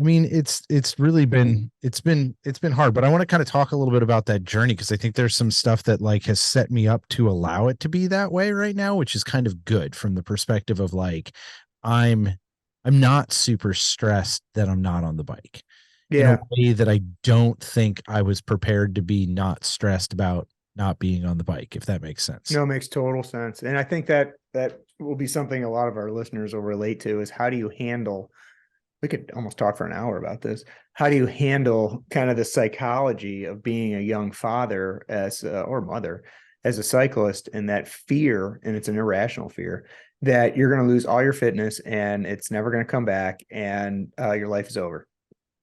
I mean, it's really been it's been hard, but I want to kind of talk a little bit about that journey because I think there's some stuff that like has set me up to allow it to be that way right now, which is kind of good from the perspective of like I'm I'm not super stressed that I'm not on the bike in a Yeah. way that I don't think I was prepared to be not stressed about not being on the bike, if that makes sense. No, it makes total sense. And I think that that will be something a lot of our listeners will relate to is how do you handle, we could almost talk for an hour about this. How do you handle kind of the psychology of being a young father as or mother as a cyclist and that fear, and it's an irrational fear that you're going to lose all your fitness and it's never going to come back and your life is over.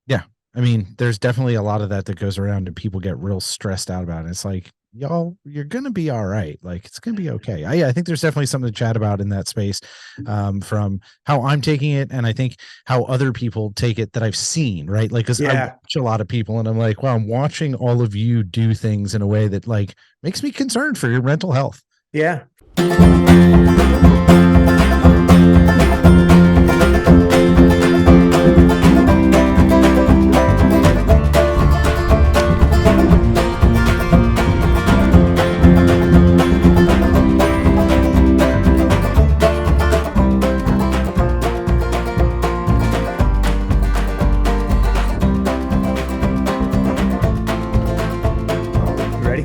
Yeah. I mean, there's definitely a lot of that that goes around and people get real stressed out about it. It's like, y'all, you're going to be all right. Like, it's going to be okay. I think there's definitely something to chat about in that space from how I'm taking it. And I think how other people take it that I've seen, right? Like, cause I Yeah. watch a lot of people and I'm like, wow, I'm watching all of you do things in a way that like makes me concerned for your mental health. Yeah. You ready?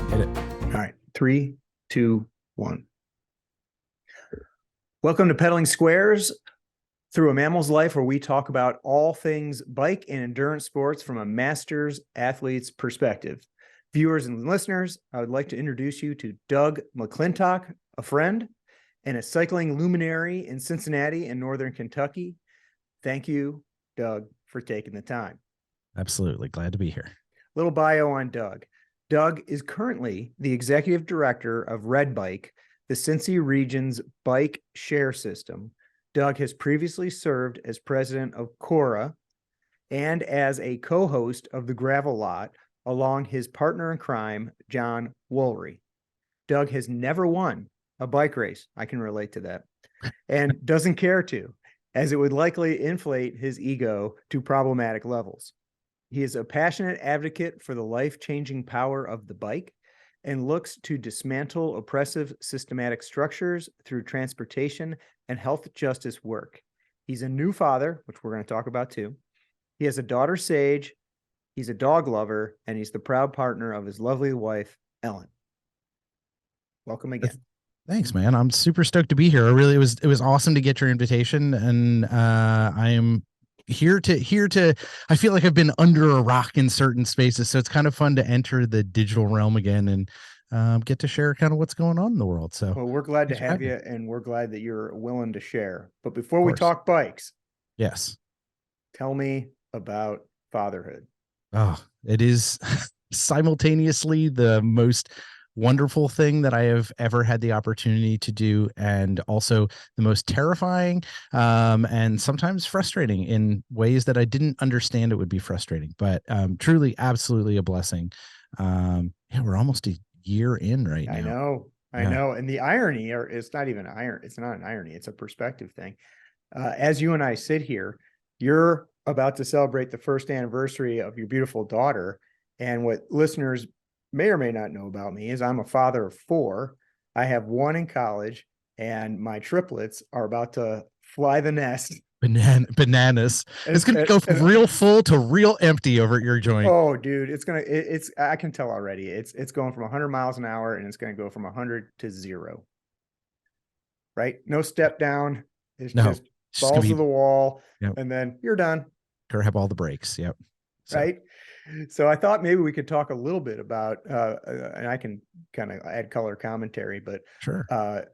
Hit it. All right. Three, two, one. Welcome to Pedaling Squares through a mammal's life, where we talk about all things bike and endurance sports from a master's athlete's perspective. Viewers and listeners, I would like to introduce you to Doug McClintock, a friend and a cycling luminary in Cincinnati and Northern Kentucky. Thank you, Doug, for taking the time. Absolutely. Glad to be here. Little bio on Doug. Doug is currently the executive director of Red Bike, the Cincy Region's bike share system. Doug has previously served as president of CORA and as a co-host of the Gravel Lot along his partner in crime, Jon Wolery. Doug has never won a bike race. I can relate to that. And doesn't care to, as it would likely inflate his ego to problematic levels. He is a passionate advocate for the life-changing power of the bike and looks to dismantle oppressive systematic structures through transportation and health justice work. He's a new father, which we're going to talk about too. He has a daughter, Sage. He's a dog lover, and he's the proud partner of his lovely wife, Ellen. Welcome again. Thanks, man. I'm super stoked to be here. It was awesome to get your invitation, and I am here to. I feel like I've been under a rock in certain spaces, so it's kind of fun to enter the digital realm again and get to share kind of what's going on in the world. So, Well, we're glad to thanks for have having me. you, and we're glad that you're willing to share. But Of before we course, talk bikes, yes. tell me about fatherhood. Oh, it is simultaneously the most wonderful thing that I have ever had the opportunity to do, and also the most terrifying and sometimes frustrating in ways that I didn't understand it would be frustrating, but truly, absolutely a blessing. Yeah, we're almost a year in right I now. know, I Yeah. know. And the irony, or it's not even iron, it's not an irony, it's a perspective thing. As you and I sit here, you're about to celebrate the first anniversary of your beautiful daughter. And what listeners may or may not know about me is I'm a father of four. I have one in college, and my triplets are about to fly the nest. Bananas. It's And, going to go from real full to real empty over at your joint. oh, dude, it's I can tell already. It's going from 100 miles an hour, and it's going to go from 100 to 0. Right? No step down. It's No, just it's just going balls to to be, the wall, yep, and then you're done. grab all the breaks. Yep. So, Right. So I thought maybe we could talk a little bit about, and I can kind of add color commentary, but sure.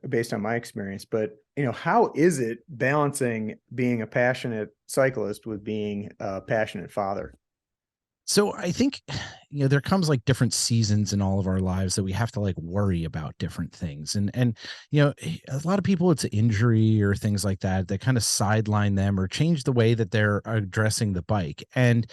based on my experience. But how is it balancing being a passionate cyclist with being a passionate father? So I think, there comes like different seasons in all of our lives that we have to like worry about different things. And a lot of people, it's injury or things like that that kind of sideline them or change the way that they're addressing the bike. And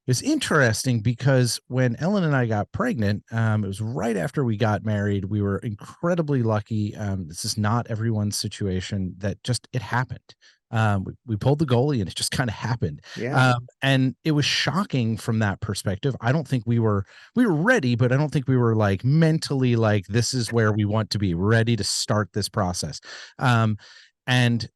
it's interesting because when Ellen and I got pregnant, it was right after we got married. We were incredibly lucky. This is not everyone's situation, that just it happened. We pulled the goalie and it just kind of happened. Yeah. And it was shocking from that perspective. I don't think we were ready, but I don't think we were like mentally like, this is where we want to be ready to start this process. And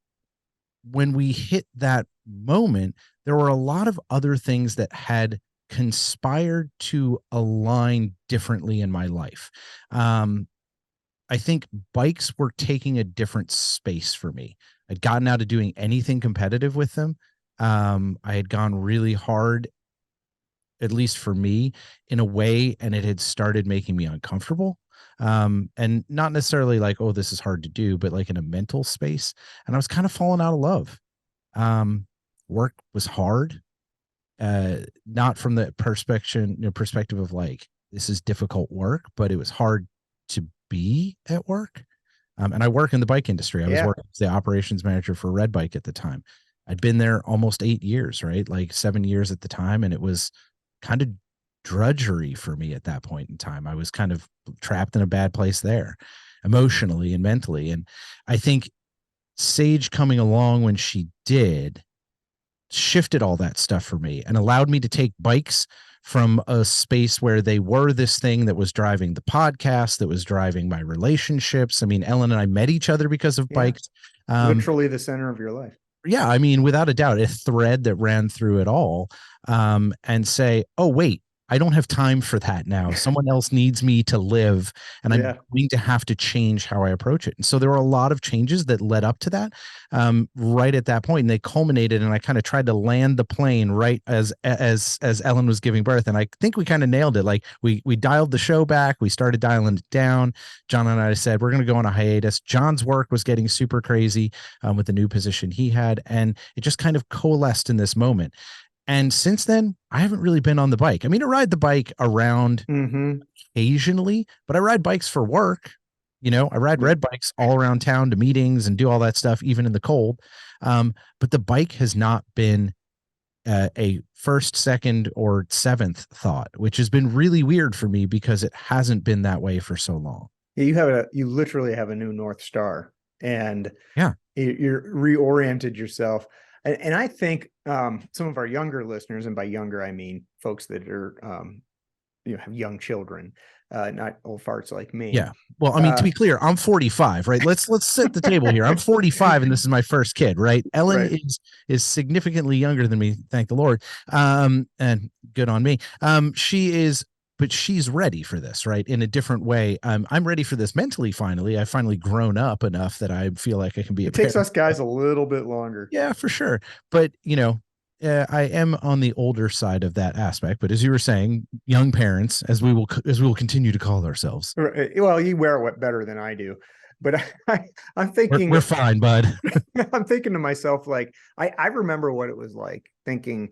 when we hit that moment, there were a lot of other things that had conspired to align differently in my life. I think bikes were taking a different space for me. I'd gotten out of doing anything competitive with them. I had gone really hard, at least for me, in a way, and it had started making me uncomfortable. And not necessarily like, oh, this is hard to do, but like in a mental space. And I was kind of falling out of love. Work was hard, not from the perspective of like, this is difficult work, but it was hard to be at work. And I work in the bike industry. I was Yeah. working as the operations manager for Red Bike at the time. I'd been there almost 8 years, right? Like 7 years at the time. And it was kind of drudgery for me at that point in time. I was kind of trapped in a bad place there, emotionally and mentally. And I think Sage coming along when she did shifted all that stuff for me and allowed me to take bikes from a space where they were this thing that was driving the podcast, that was driving my relationships. I mean, Ellen and I met each other because of bikes. Literally the center of your life. Yeah, I mean, without a doubt, a thread that ran through it all. And say, oh, wait, I don't have time for that now. Someone else needs me to live, and I'm going to have to change how I approach it. And so there were a lot of changes that led up to that, right at that point, and they culminated. And I kind of tried to land the plane right as Ellen was giving birth, and I think we kind of nailed it. Like we dialed the show back, we started dialing it down. Jon and I said we're going to go on a hiatus. Jon's work was getting super crazy with the new position he had, and it just kind of coalesced in this moment. And since then, I haven't really been on the bike. I mean, I ride the bike around occasionally, but I ride bikes for work. You know, I ride red bikes all around town to meetings and do all that stuff, even in the cold. But the bike has not been a first, second, or seventh thought, which has been really weird for me because it hasn't been that way for so long. Yeah, you literally have a new North Star, and yeah, you're reoriented yourself. And I think some of our younger listeners, and by younger, I mean folks that are, have young children, not old farts like me. Yeah. Well, I mean, to be clear, I'm 45, right? Let's set the table here. I'm 45 and this is my first kid, right? Ellen is significantly younger than me, thank the Lord. And good on me. But she's ready for this, right? In a different way. I'm ready for this mentally. Finally, I've finally grown up enough that I feel like I can be. It takes us guys a little bit longer. Yeah, for sure. But I am on the older side of that aspect. But as you were saying, young parents, as we will continue to call ourselves. Well, you wear it better than I do, but I'm thinking we're fine, bud. I'm thinking to myself, like I remember what it was like, thinking,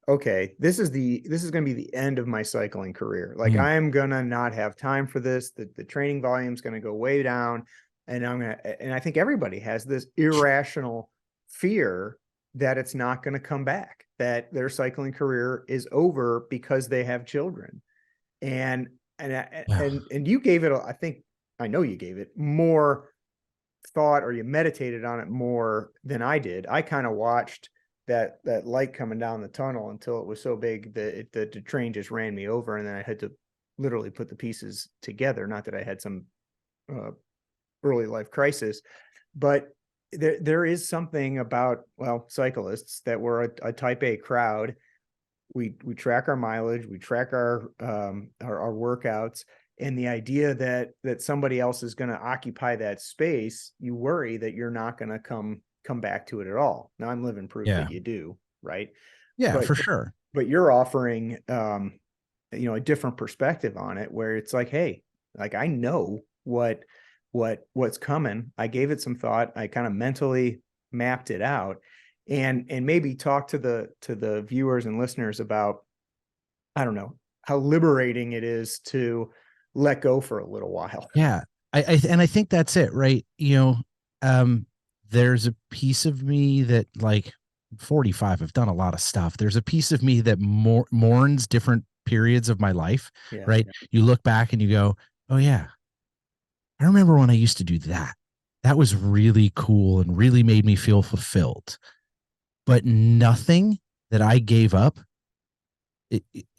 okay, this is going to be the end of my cycling career. Like I'm going to not have time for this. The training volume is going to go way down. And I think everybody has this irrational fear that it's not going to come back, that their cycling career is over because they have children. And you gave it, I know you gave it more thought, or you meditated on it more than I did. I kind of watched that light coming down the tunnel until it was so big that the train just ran me over, and then I had to literally put the pieces together. Not that I had some early life crisis, but there is something about, cyclists, that we're a type A crowd. We track our mileage, we track our workouts, and the idea that somebody else is going to occupy that space, you worry that you're not going to come back to it at all. Now I'm living proof that you do, right? Yeah, for sure. But you're offering, a different perspective on it, where it's like, hey, like I know what's coming. I gave it some thought. I kind of mentally mapped it out, and maybe talk to the viewers and listeners about, I don't know, how liberating it is to let go for a little while. Yeah. I think that's it, right? There's a piece of me that, like, 45, I've done a lot of stuff. There's a piece of me that mourns different periods of my life, right? Yeah. You look back and you go, oh yeah, I remember when I used to do that. that was really cool and really made me feel fulfilled. But nothing that I gave up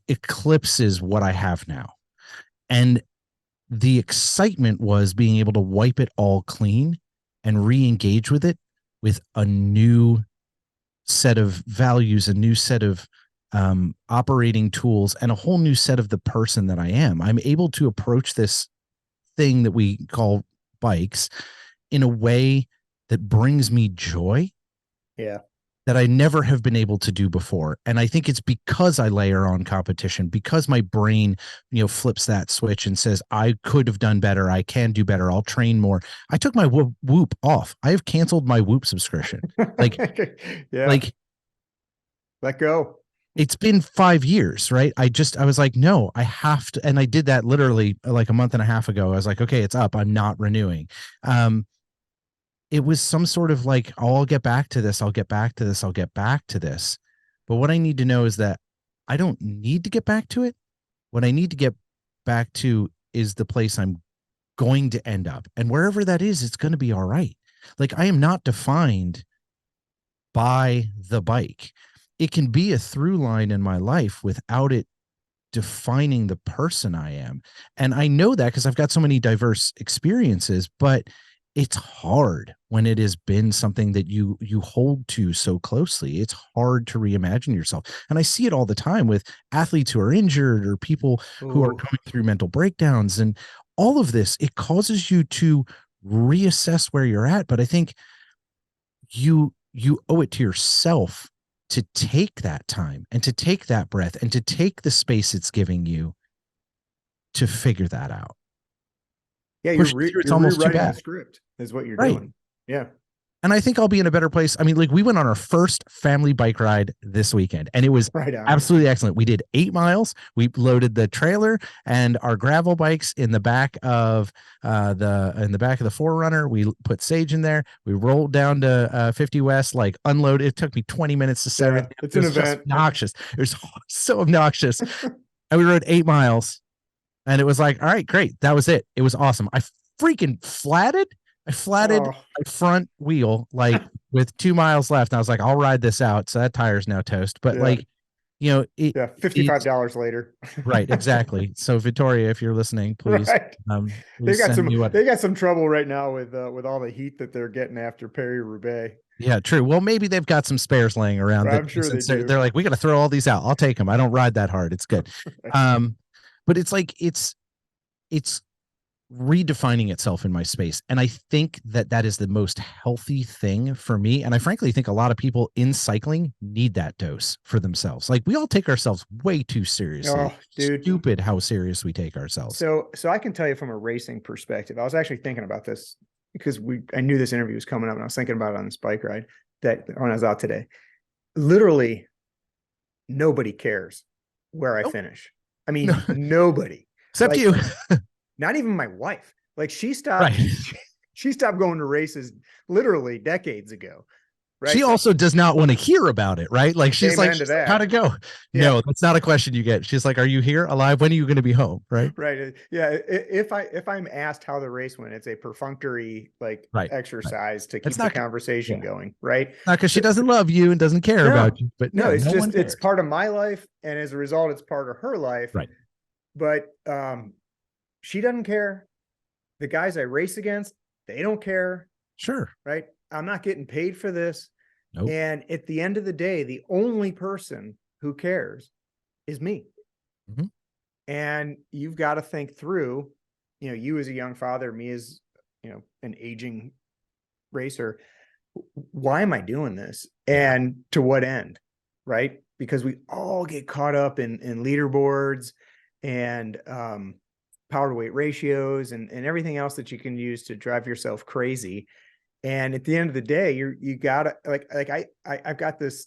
eclipses what I have now. And the excitement was being able to wipe it all clean and re-engage with it with a new set of values, a new set of operating tools, and a whole new set of the person that I am. I'm able to approach this thing that we call bikes in a way that brings me joy. Yeah. That I never have been able to do before. And I think it's because I layer on competition, because my brain, flips that switch and says, I could have done better. I can do better. I'll train more. I took my Whoop off. I have canceled my Whoop subscription. Like, Yeah. like Let go. it's been 5 years, right? I was like, no, I have to. And I did that literally like a month and a half ago. I was like, okay, it's up. I'm not renewing. It was some sort of like, oh, I'll get back to this. I'll get back to this. I'll get back to this. But what I need to know is that I don't need to get back to it. What I need to get back to is the place I'm going to end up. And wherever that is, it's going to be all right. Like I am not defined by the bike. It can be a through line in my life without it defining the person I am. And I know that because I've got so many diverse experiences, but it's hard when it has been something that you hold to so closely. It's hard to reimagine yourself. And I see it all the time with athletes who are injured or people who are Ooh. going through mental breakdowns and all of this. It causes you to reassess where you're at. But I think you owe it to yourself to take that time and to take that breath and to take the space it's giving you to figure that out. Yeah, Pushing through, it's you're almost too rewriting the bad. script is what you're Right. doing. Yeah. And I think I'll be in a better place. I mean, like we went on our first family bike ride this weekend and it was Right on. absolutely excellent. We did 8 miles. We loaded the trailer and our gravel bikes in the back of the Forerunner. We put Sage in there. We rolled down to 50 West, like unloaded. It took me 20 minutes to set Yeah. everything up. It's It an was just event. obnoxious. It was so obnoxious. And we rode 8 miles and it was like, all right, great. That was it. It was awesome. Freaking flatted. I flatted Oh, my front wheel like with 2 miles left. And I was like, I'll ride this out. So that tire's now toast. But yeah. like, it Yeah. it's $55 later. right, exactly. So Victoria, if you're listening, please Right. please send me what. They got some trouble right now with all the heat that they're getting after Perry Roubaix. Yeah, true. Well, maybe they've got some spares laying around that I'm sure they since do. they're like, we got to throw all these out. I'll take them. I don't ride that hard. It's good. Um, but it's like it's redefining itself in my space. And I think that that is the most healthy thing for me. And I frankly think a lot of people in cycling need that dose for themselves. Like we all take ourselves way too seriously. Oh, dude. Stupid how serious we take ourselves. So I can tell you from a racing perspective, I was actually thinking about this because I knew this interview was coming up and I was thinking about it on this bike ride that when I was out today. Literally nobody cares where I Nope. finish. I No, mean, nobody. except Like you. not even my wife. Like Right. she stopped going to races literally decades ago. She Right. also does not want to hear about it, right? Like Amen to she's like, how'd that. it go? Yeah. No, that's not a question you get. She's like, are you here alive? When are you going to be home? Right. Right. Yeah. If I'm asked how the race went, it's a perfunctory like Right. Right. exercise to That's keep the not, conversation yeah, going. Right. not because she So doesn't love you and doesn't care about no, you, but no, yeah, it's no one just it's cares. part of my life. And as a result, it's part of her life. Right. But she doesn't care. The guys I race against, they don't care. Sure. Right. I'm not getting paid for this. Nope. And at the end of the day, the only person who cares is me. Mm-hmm. And you've got to think through, you as a young father, me as, an aging racer, why am I doing this? And to what end? Right. Because we all get caught up in leaderboards and power to weight ratios and everything else that you can use to drive yourself crazy. And at the end of the day, you gotta I've got this.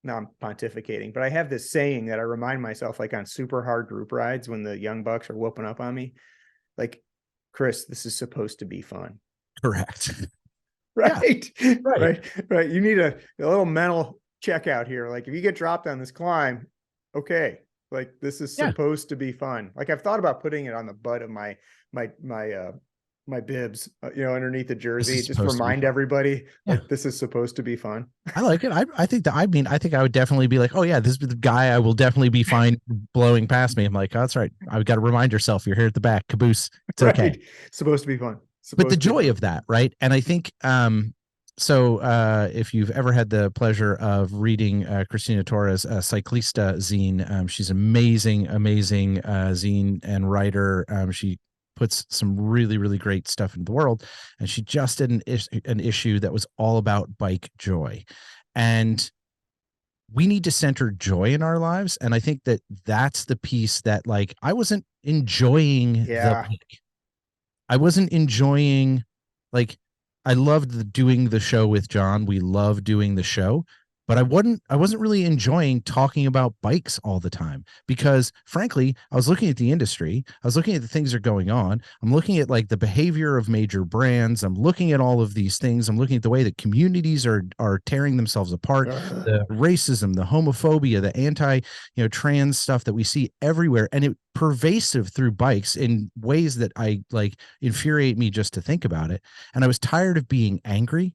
Now I'm pontificating, but I have this saying that I remind myself, like on super hard group rides when the young bucks are whooping up on me, like, Chris, this is supposed to be fun. Correct. Right. Yeah, right. Right. You need a little mental check out here. Like if you get dropped on this climb, okay, like this is Yeah. supposed to be fun. Like I've thought about putting it on the butt of my my bibs, underneath the This jersey, is just supposed to be remind fun. everybody Yeah. like this is supposed to be fun. I like it. I think that, I mean, I think I would definitely be like, oh yeah, this is the guy I will definitely be fine blowing past me. I'm like, oh, that's right. I've got to remind yourself you're here at the back. Caboose. It's okay. Right. Supposed to be fun. But the Supposed to be joy fun. of that, right? And I think if you've ever had the pleasure of reading Christina Torres' Cyclista zine, she's amazing zine and writer. She puts some really, really great stuff into the world. And she just did an issue that was all about bike joy. And we need to center joy in our lives. And I think that that's the piece that, like, I wasn't enjoying the Yeah. bike. I wasn't enjoying, like, I loved doing the show with Jon. We love doing the show, but I wasn't really enjoying talking about bikes all the time because frankly, I was looking at the industry. I was looking at the things that are going on. I'm looking at like the behavior of major brands. I'm looking at all of these things. I'm looking at the way that communities are tearing themselves apart, Ugh. the racism, the homophobia, the anti, trans stuff that we see everywhere. And it pervasive through bikes in ways that I like infuriate me just to think about it. And I was tired of being angry.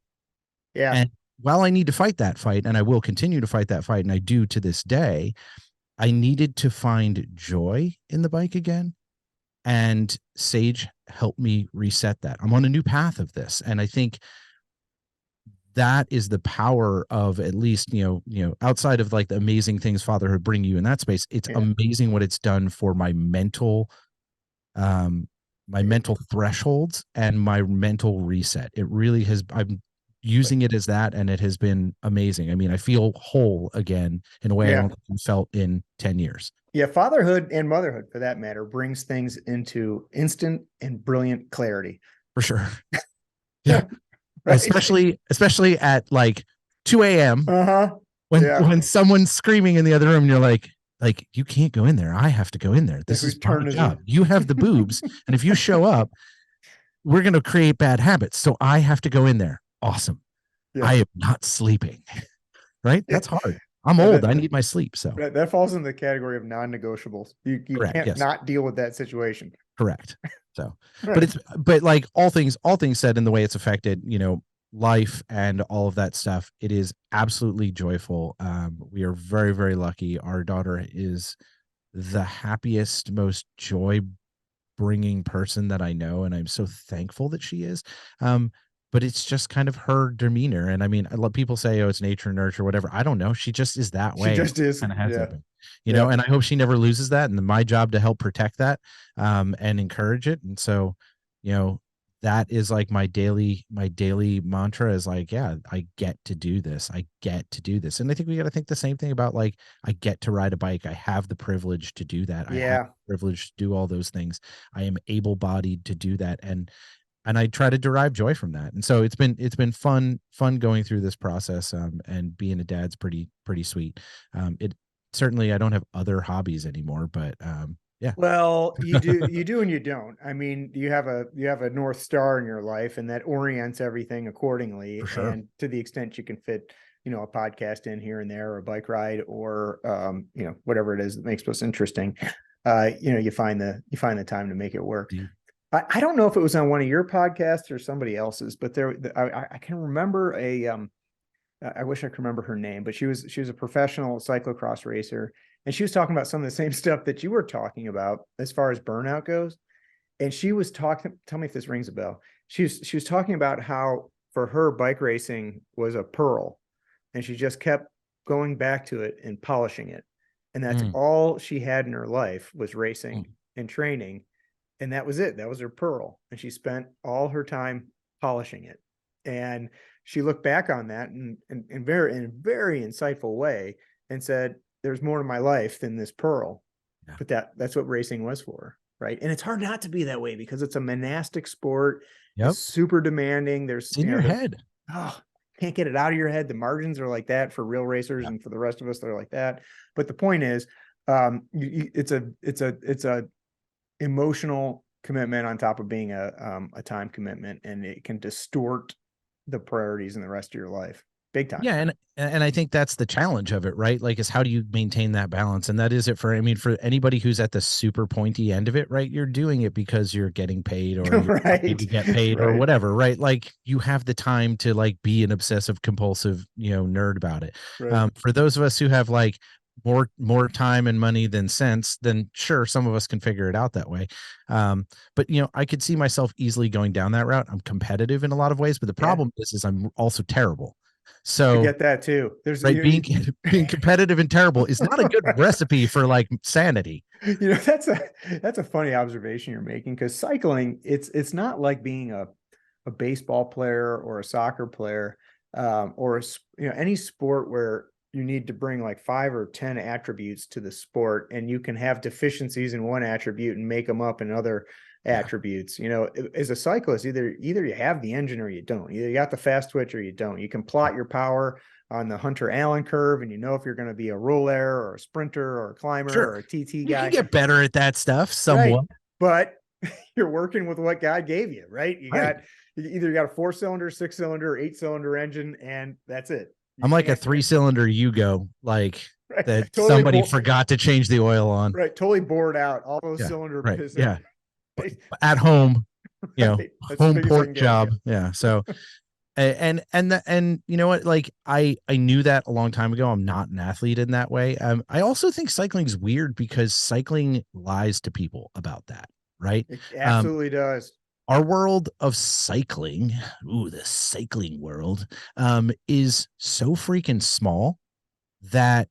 Yeah. And while I need to fight that fight, and I will continue to fight that fight, and I do to this day, I needed to find joy in the bike again. And Sage helped me reset that. I'm on a new path of this. And I think that is the power of, at least, outside of like the amazing things fatherhood bring you in that space. It's Yeah. amazing what it's done for um my mental thresholds and my mental reset. It really has. I'm using it as that, and it has been amazing. I mean, I feel whole again in a way I Yeah. don't think I felt in 10 years. Yeah. Fatherhood and motherhood, for that matter, brings things into instant and brilliant clarity. For sure. Yeah. Right. Especially at like 2 a.m. Uh-huh. when Yeah. when someone's screaming in the other room and you're like, you can't go in there. I have to go in there. Yeah, This whose is my turn is it? job. You have the boobs. And if you show up, we're going to create bad habits. So I have to go in there. Awesome. Yeah. I am not sleeping. Right. Yeah. That's hard. I'm Yeah, old. I need my sleep. So that falls in the category of non-negotiables. You correct. can't Yes. not deal with that situation. Correct. So, Right. but like all things said, in the way it's affected, life and all of that stuff, it is absolutely joyful. We are very, very lucky. Our daughter is the happiest, most joy bringing person that I know. And I'm so thankful that she is. But it's just kind of her demeanor. And I mean, I love people say, oh, it's nature, nurture, whatever. I don't know. She just is that She way. just is. Kind of has Yeah. been, Yeah. and I hope she never loses that. And my job to help protect that, and encourage it. And so, that is like my daily mantra is like, yeah, I get to do this. I get to do this. And I think we got to think the same thing about, like, I get to ride a bike. I have the privilege to do that. I have Yeah. the privilege to do all those things. I am able-bodied to do that. And I try to derive joy from that. And so it's been fun going through this process. And being a dad's pretty sweet. It certainly, I don't have other hobbies anymore, but yeah. Well, you do and you don't. I mean, you have a North Star in your life, and that orients everything accordingly. For sure. And to the extent you can fit, a podcast in here and there, or a bike ride, or whatever it is that makes us interesting, you find the time to make it work. Indeed. I don't know if it was on one of your podcasts or somebody else's, but I can remember I wish I could remember her name, but she was a professional cyclocross racer, and she was talking about some of the same stuff that you were talking about as far as burnout goes. And she was talking, tell me if this rings a bell. She was talking about how for her bike racing was a pearl, and she just kept going back to it and polishing it. And that's all she had in her life was racing and training. And that was it. That was her pearl. And she spent all her time polishing it. And she looked back on that in a very insightful way and said, there's more to my life than this pearl. Yeah. But that's what racing was for. Right. And it's hard not to be that way because it's a monastic sport. Yep. It's super demanding. There's it's in your head. Can't get it out of your head. The margins are like that for real racers, and for the rest of us, they're like that. But the point is, it's a emotional commitment on top of being a time commitment, and it can distort the priorities in the rest of your life. big time. Yeah, and I think that's the challenge of it, right? Like, is how do you maintain that balance? And that is it for, I mean, for anybody who's at the super pointy end of it, right? You're doing it because you're getting paid, or you're trying Right. to get paid, or Right. whatever, right? Like, you have the time to like be an obsessive compulsive, nerd about it. Right. For those of us who have like more time and money than sense, then sure, some of us can figure it out that way. But I could see myself easily going down that route. I'm competitive in a lot of ways, but the Yeah. problem is I'm also terrible. I So, get that too. There's, right, being competitive and terrible is not a good recipe for like sanity. that's a funny observation you're making, because cycling, it's not like being a baseball player or a soccer player, or any sport where you need to bring like 5 or 10 attributes to the sport, and you can have deficiencies in one attribute and make them up in other Yeah, attributes. As a cyclist, either you have the engine or you don't. Either you got the fast twitch or you don't. You can plot your power on the Hunter Allen curve, and if you're going to be a roulaire or a sprinter or a climber sure. or a TT You can guy. get better at that stuff Right. somewhat. But you're working with what God gave you, right? Right. You got a 4-cylinder, 6-cylinder, 8-cylinder engine, and that's it. You I'm like a can't 3-cylinder Yugo, like right, that totally somebody forgot to change the oil on. right, totally bored out. All those Yeah. cylinder Right. piston. Yeah. At home, Right. That's as home big as I port can get. job. Yeah. So, and you know what, like I knew that a long time ago. I'm not an athlete in that way. I also think cycling's weird because cycling lies to people about that, right? It um absolutely does. our world of cycling, the cycling world, is so freaking small that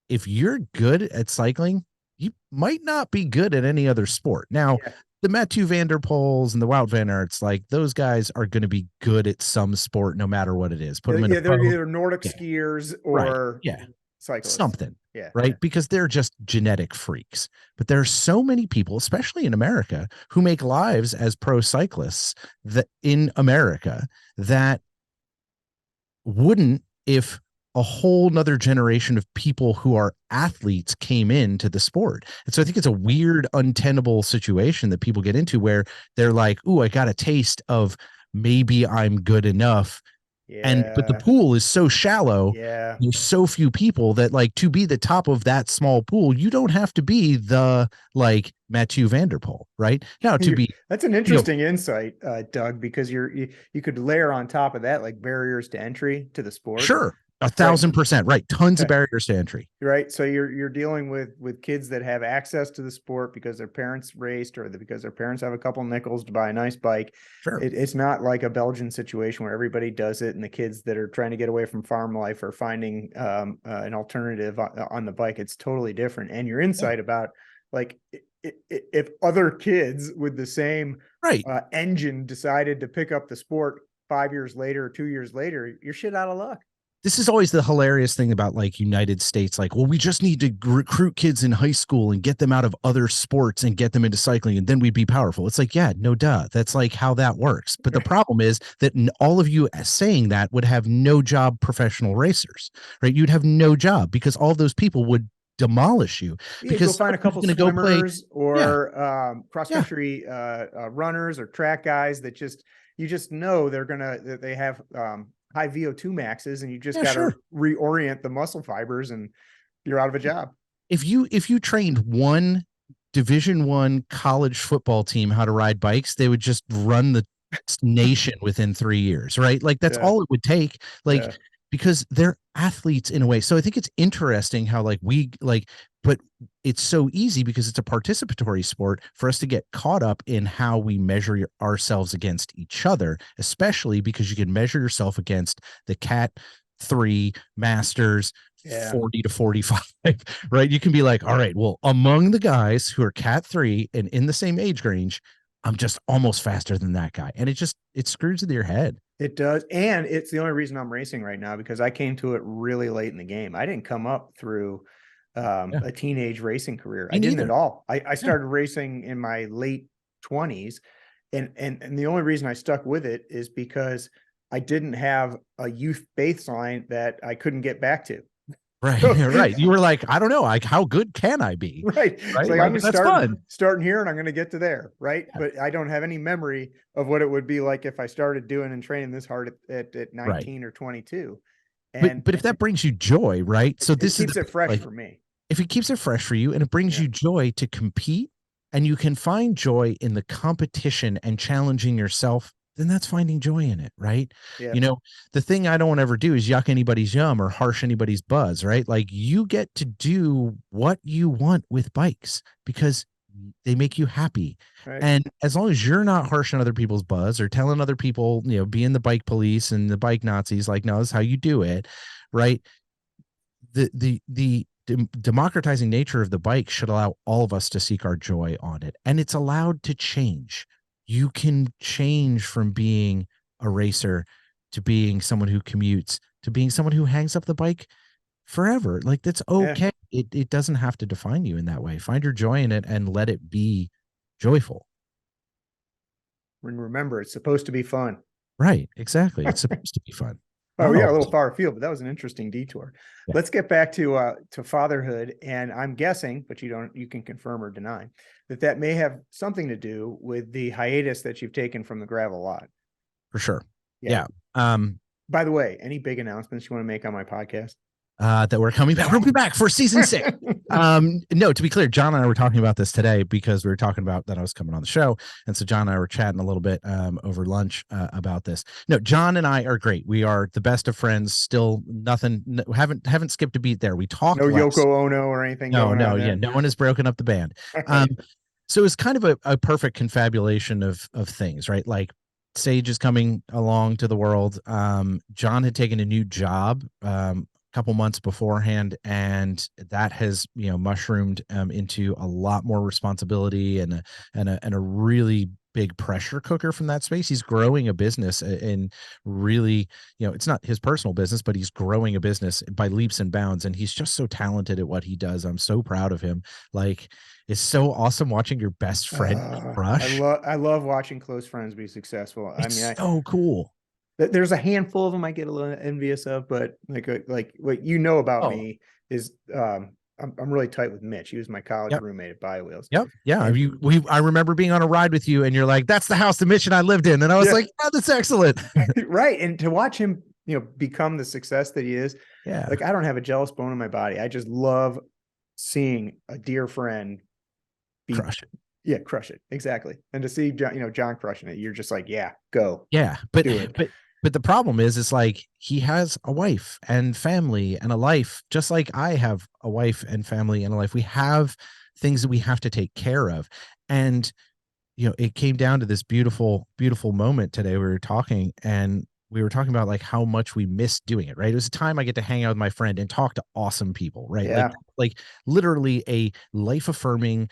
if you're good at cycling, you might not be good at any other sport. Now, Yeah. the Mathieu van der Poels and the Wout van Aerts, like those guys are going to be good at some sport, no matter what it is. Put them in a Yeah, they're boat. either Nordic Yeah, skiers right. or Yeah, cyclists. something, Yeah, yeah. right? Because they're just genetic freaks. But there are so many people, especially in America, who make lives as pro cyclists that in America that wouldn't if a whole nother generation of people who are athletes came into the sport. And so I think it's a weird, untenable situation that people get into where they're like, "Ooh, I got a taste of maybe I'm good enough." But the Yeah. pool is so shallow. Yeah. There's so few people that, like, to be the top of that small pool, you don't have to be the like Mathieu van der Poel, right? Now to be, That's an you know, interesting insight, Doug, because you could layer on top of that like barriers to entry to the sport, sure, right? 1,000%, right? Tons of barriers to entry. Right. So you're dealing with kids that have access to the sport because their parents raced, or because their parents have a couple nickels to buy a nice bike. Sure. It's not like a Belgian situation where everybody does it, and the kids that are trying to get away from farm life are finding an alternative on the bike. It's totally different. And your Yeah. insight about like if other kids with the same Right. engine decided to pick up the sport 5 years later or 2 years later, you're shit out of luck. This is always the hilarious thing about like United States. Like, well, we just need to recruit kids in high school and get them out of other sports and get them into cycling, and then we'd be powerful. It's like, yeah, no duh. That's like how that works. But the problem is that all of you saying that would have no job professional racers, right? You'd have no job because all of those people would demolish you Yeah, go because find a couple going to go play. swimmers Yeah. or cross Yeah. country runners or track guys that you just know that they have high VO2 maxes, and you just Yeah. got to Sure. reorient the muscle fibers, and you're out of a job. If you trained one Division I college football team how to ride bikes, they would just run the nation within 3 years, right? Like that's Yeah, all it would take. Like, yeah, because they're athletes in a way. So I think it's interesting how like but it's so easy because it's a participatory sport for us to get caught up in how we measure ourselves against each other, especially because you can measure yourself against the Cat 3 Masters yeah. 40 to 45, right? You can be like, all right, well, among the guys who are Cat 3 and in the same age range, I'm just almost faster than that guy. And it screws with your head. It does, and it's the only reason I'm racing right now, because I came to it really late in the game. I didn't come up through Yeah. a teenage racing career. Me I didn't at neither. all. I Yeah. started racing in my late 20s, and the only reason I stuck with it is because I didn't have a youth baseline that I couldn't get back to. Right. So, Right. You were like, I don't know, like, how good can I be? right. It's Right. like I'm Like, just that's fun. starting here, and I'm going to get to there. Right. Yeah. But I don't have any memory of what it would be like if I started doing and training this hard at Right. 19 or 22. And but if that brings you joy, right? So it this is keeps the it fresh like for me. if it keeps it fresh for you and it brings Yeah. you joy to compete and you can find joy in the competition and challenging yourself, then that's finding joy in it, right? Yeah. You know, the thing I don't ever do is yuck anybody's yum or harsh anybody's buzz, right? Like you get to do what you want with bikes because they make you happy. Right. And as long as you're not harsh on other people's buzz or telling other people, you know, being the bike police and the bike Nazis, like, no, this is how you do it, right? The democratizing nature of the bike should allow all of us to seek our joy on it, and it's allowed to change. You can change from being a racer to being someone who commutes to being someone who hangs up the bike forever. Like that's Yeah. okay. It doesn't have to define you in that way. Find your joy in it and let it be joyful. And remember, it's supposed to be fun. Right, exactly. It's supposed to be fun. Oh, Not yeah, a always. little far afield, but that was an interesting detour. Yeah, Let's get back to fatherhood, and I'm guessing, but you can confirm or deny that may have something to do with the hiatus that you've taken from the gravel lot. for sure. Yeah. Yeah. Um, By the way, any big announcements you want to make on my podcast? that we're coming back. We'll be back for season 6. No, to be clear, John and I were talking about this today because we were talking about that I was coming on the show. And so John and I were chatting a little bit over lunch about this. No, John and I are great. We are the best of friends. Still nothing, haven't skipped a beat there. We talk No less. Yoko Ono or anything No, going no, on yeah, there? no one has broken up the band. So it's kind of a perfect confabulation of things, right? Like Sage is coming along to the world. John had taken a new job couple months beforehand, and that has mushroomed into a lot more responsibility and a really big pressure cooker from that space. He's growing a business and really, it's not his personal business, but he's growing a business by leaps and bounds, and he's just so talented at what he does. I'm so proud of him. Like, it's so awesome watching your best friend crush. I love watching close friends be successful. It's so cool. There's a handful of them I get a little envious of, but like what you know about Oh, me is I'm really tight with Mitch. He was my college yep. roommate at BioWheels. Yep. Yeah. And, I remember being on a ride with you and you're like, that's the house that Mitch and I lived in. And I was like, oh, that's excellent. right. And to watch him, become the success that he is. Yeah. Like, I don't have a jealous bone in my body. I just love seeing a dear friend crush it. Yeah, crush it. Exactly. And to see John crushing it, you're just like, yeah, go. Yeah. But do it. But the problem is like he has a wife and family and a life, just like I have a wife and family and a life. We have things that we have to take care of. And, it came down to this beautiful, beautiful moment today. We were talking about like how much we miss doing it, right? It was a time I get to hang out with my friend and talk to awesome people, right? Yeah. Like literally a life affirming,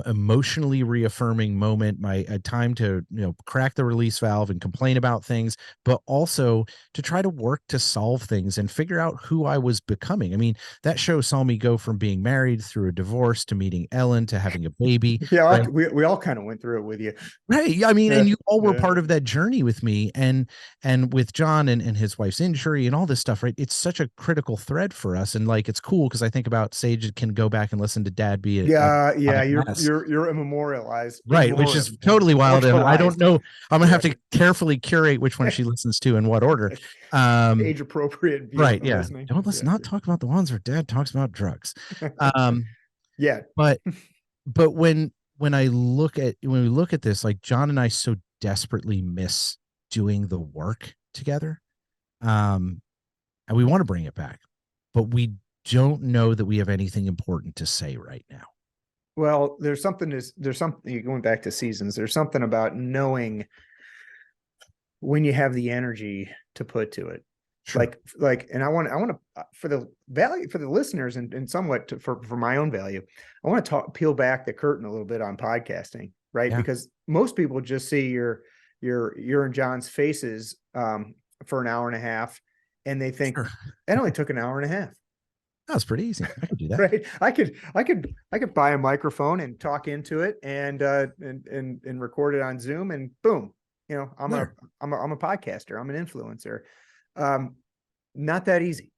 emotionally reaffirming moment, a time to, crack the release valve and complain about things, but also to try to work to solve things and figure out who I was becoming. I mean, that show saw me go from being married through a divorce to meeting Ellen to having a baby. Yeah. Right? We all kind of went through it with you. Right. I mean, and you all were part of that journey with me and with John and his wife's injury and all this stuff, right? It's such a critical thread for us. And like, it's cool because I think about Sage can go back and listen to Dad be you're immemorialized. Right, which is totally wild. And I don't know. I'm gonna have to carefully curate which one she listens to in what order. Age appropriate. Right. Yeah. Listening. Let's not talk about the ones where Dad talks about drugs. Yeah. But when we look at this, like John and I so desperately miss doing the work together. And we want to bring it back, but we don't know that we have anything important to say right now. Well, there's something going back to seasons. There's something about knowing when you have the energy to put to it. Sure. Like, and I want to, for the value, for the listeners and somewhat for my own value, I want to peel back the curtain a little bit on podcasting, right? Yeah. Because most people just see your and John's faces for an hour and a half, and they think it only took an hour and a half. That was pretty easy. I could do that. Right. I could buy a microphone and talk into it and record it on Zoom, and boom, I'm a podcaster. I'm an influencer. Not that easy.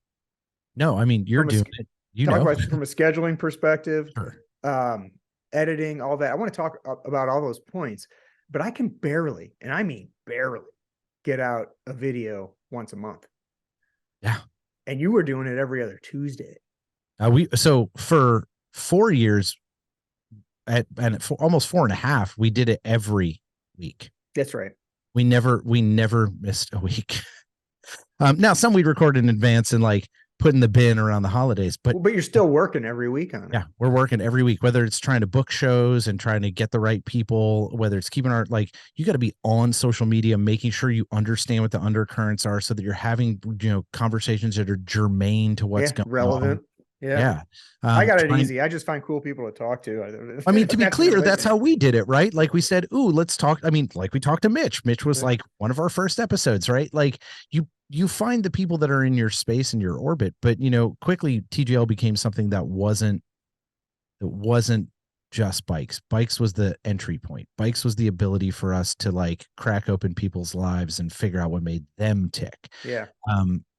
No, I mean, you're doing it. From a scheduling perspective, editing, all that. I want to talk about all those points, but I can barely, and I mean barely, get out a video once a month. Yeah. And you were doing it every other Tuesday. So for 4 years for almost 4.5, we did it every week. That's right. We never missed a week. Now some we'd record in advance and like put in the bin around the holidays, but you're still working every week on it. Yeah, we're working every week, whether it's trying to book shows and trying to get the right people, whether it's keeping like, you got to be on social media, making sure you understand what the undercurrents are so that you're having, conversations that are germane to what's going relevant. on. Yeah. I got it easy. I just find cool people to talk to. I mean, to be clear, that's how we did it, right? Like we said, ooh, let's talk. I mean, like we talked to Mitch. Mitch was like one of our first episodes, right? Like you find the people that are in your space and your orbit, but quickly TGL became something that wasn't just bikes. Bikes was the entry point. Bikes was the ability for us to like crack open people's lives and figure out what made them tick. Yeah.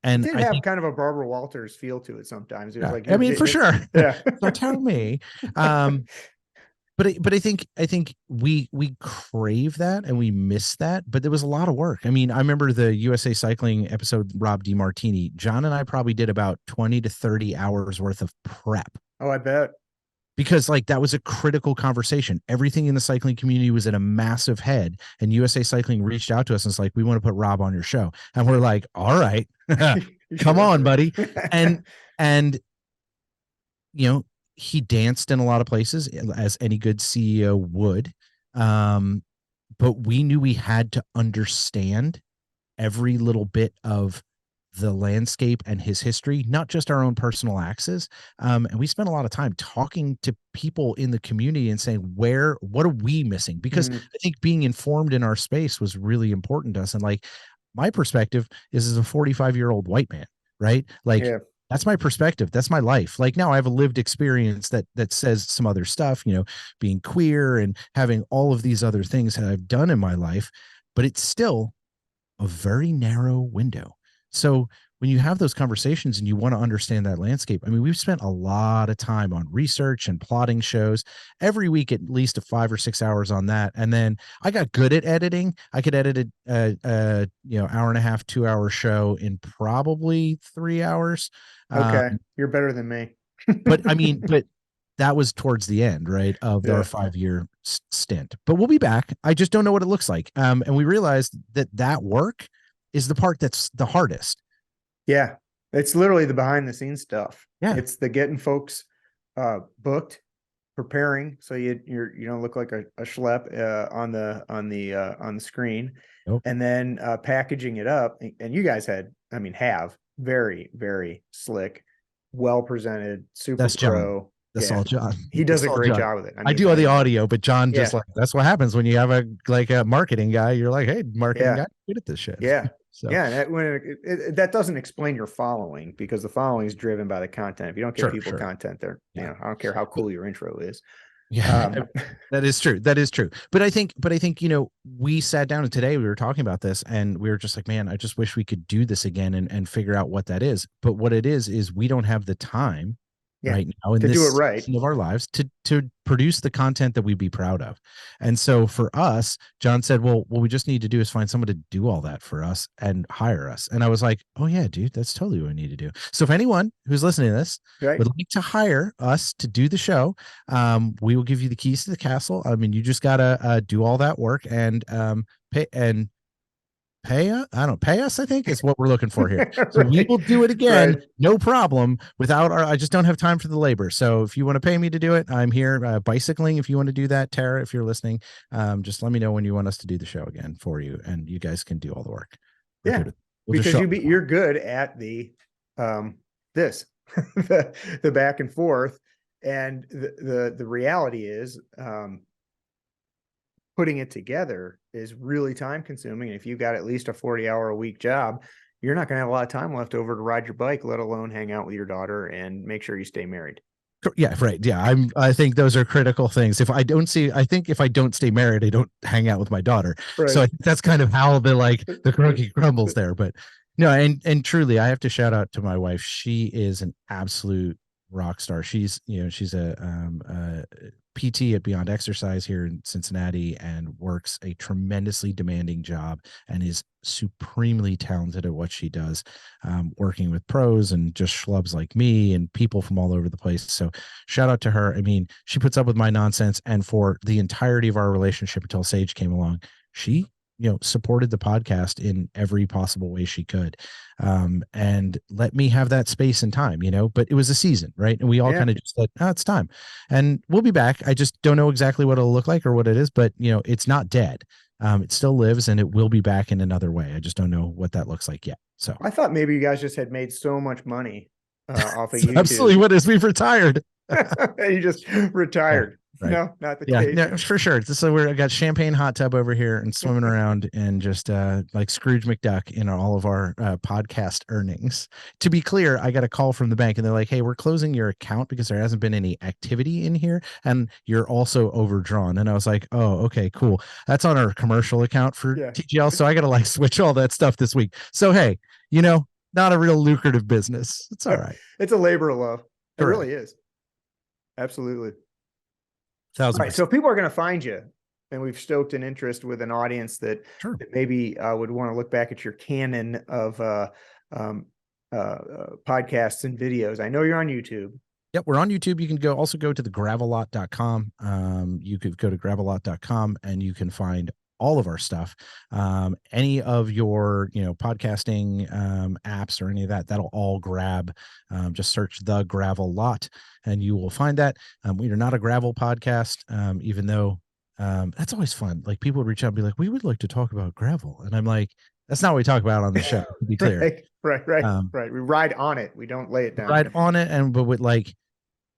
And it did have kind of a Barbara Walters feel to it sometimes. It was like, I mean, for sure. Yeah. Don't tell me. But I think we crave that and we miss that, but there was a lot of work. I mean, I remember the USA Cycling episode, Rob DiMartini, John and I probably did about 20 to 30 hours worth of prep. Oh, I bet. Because like that was a critical conversation. Everything in the cycling community was in a massive head, and USA Cycling reached out to us and it's like, we want to put Rob on your show. And we're like, all right, come on, buddy. And he danced in a lot of places as any good CEO would. But we knew we had to understand every little bit of the landscape and his history, not just our own personal axes. And we spent a lot of time talking to people in the community and saying, what are we missing? Because I think being informed in our space was really important to us. And like, my perspective is as a 45-year-old white man, right? Like, that's my perspective. That's my life. Like now I have a lived experience that says some other stuff, being queer and having all of these other things that I've done in my life, but it's still a very narrow window. So when you have those conversations and you want to understand that landscape, I mean, we've spent a lot of time on research and plotting shows every week, at least 5 or 6 hours on that. And then I got good at editing. I could edit a hour and a half, 2-hour show in probably 3 hours. Okay. You're better than me. but that was towards the end, right, of our 5-year stint. But we'll be back. I just don't know what it looks like. And we realized that work is the part that's the hardest. Yeah. It's literally the behind the scenes stuff. Yeah. It's the getting folks booked, preparing so you don't look like a schlep on the screen. Nope. And then packaging it up. And you guys have very, very slick, well presented, super that's pro. John. That's all John. He does a great job with it. I do all the audio, but John just like, that's what happens when you have a marketing guy. You're like, hey, marketing guy, good at this shit. Yeah. So that doesn't explain your following, because the following is driven by the content. If you don't give people content, they're I don't care how cool your intro is. Yeah, that is true. That is true. But I think, we sat down and today we were talking about this and we were just like, man, I just wish we could do this again and figure out what that is. But what it is we don't have the time right now in this do it right of our lives to produce the content that we'd be proud of. And so for us, John said, well, what we just need to do is find someone to do all that for us and hire us. And I was like, oh yeah, dude, that's totally what we need to do. So if anyone who's listening to this would like to hire us to do the show, we will give you the keys to the castle. I mean, you just gotta do all that work and pay us, I think is what we're looking for here. So we will do it again, no problem, without I just don't have time for the labor. So if you want to pay me to do it, I'm here. Bicycling, if you want to do that, Tara, if you're listening, just let me know when you want us to do the show again for you, and you guys can do all the work. Because you're good at the the back and forth, and the reality is putting it together is really time consuming. And if you've got at least a 40-hour a week job, you're not going to have a lot of time left over to ride your bike, let alone hang out with your daughter and make sure you stay married. Yeah, right. Yeah, I think those are critical things. If I don't stay married, I don't hang out with my daughter. Right. So I think that's kind of how the cookie crumbles there. But no, and truly, I have to shout out to my wife. She is an absolute rock star. She's a PT at Beyond Exercise here in Cincinnati and works a tremendously demanding job and is supremely talented at what she does, working with pros and just schlubs like me and people from all over the place. So shout out to her. I mean, she puts up with my nonsense, and for the entirety of our relationship until Sage came along, she supported the podcast in every possible way she could, and let me have that space and time, but it was a season, right? And we all kind of just said, oh, it's time, and we'll be back. I just don't know exactly what it'll look like or what it is, but it's not dead. It still lives, and it will be back in another way. I just don't know what that looks like yet. So I thought maybe you guys just had made so much money off of YouTube. Absolutely what is. We've retired. You just retired. Right. No, not the case. Yeah, for sure. So I got champagne hot tub over here and swimming around and just like Scrooge McDuck in all of our podcast earnings. To be clear, I got a call from the bank and they're like, hey, we're closing your account because there hasn't been any activity in here and you're also overdrawn. And I was like, oh, okay, cool. That's on our commercial account for TGL. So I got to like switch all that stuff this week. So, hey, not a real lucrative business. It's all right. It's a labor of love. It really is. Absolutely. Right, so people are going to find you, and we've stoked an interest with an audience that maybe would want to look back at your canon of podcasts and videos. I know you're on YouTube. Yep, we're on YouTube. You can also go to thegravellot.com. You could go to gravellot.com and you can find all of our stuff. Any of your, podcasting apps or any of that'll all grab. Just search The Gravel Lot and you will find that. We are not a gravel podcast, even though that's always fun. Like people would reach out and be like, we would like to talk about gravel. And I'm like, that's not what we talk about on the show, to be clear. Right. We ride on it. We don't lay it down. Ride on it. But with like,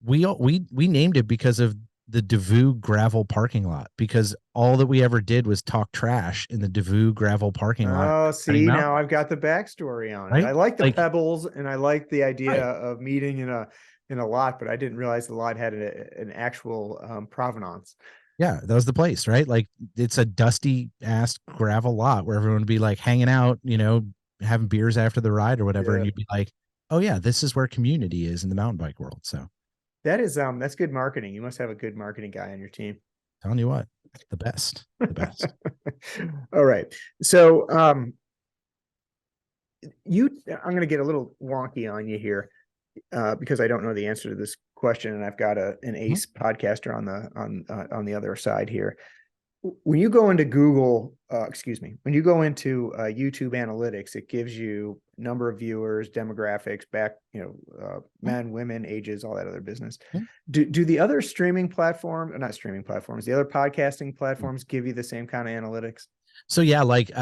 we named it because of the Devou gravel parking lot, because all that we ever did was talk trash in the Devou gravel parking lot. Oh, see, now I've got the backstory on it. I like the pebbles and I like the idea of meeting in a lot, but I didn't realize the lot had an actual provenance. Yeah, that was the place, right? Like it's a dusty ass gravel lot where everyone would be like hanging out, having beers after the ride or whatever. And you'd be like, oh yeah, this is where community is in the mountain bike world. So that is that's good marketing. You must have a good marketing guy on your team. Telling you what, the best. All right. So I'm going to get a little wonky on you here because I don't know the answer to this question, and I've got an ace podcaster on the other side here. When you go into when you go into YouTube analytics, it gives you number of viewers, demographics, men, women, ages, all that other business. Do the other the other podcasting platforms give you the same kind of analytics? So yeah, like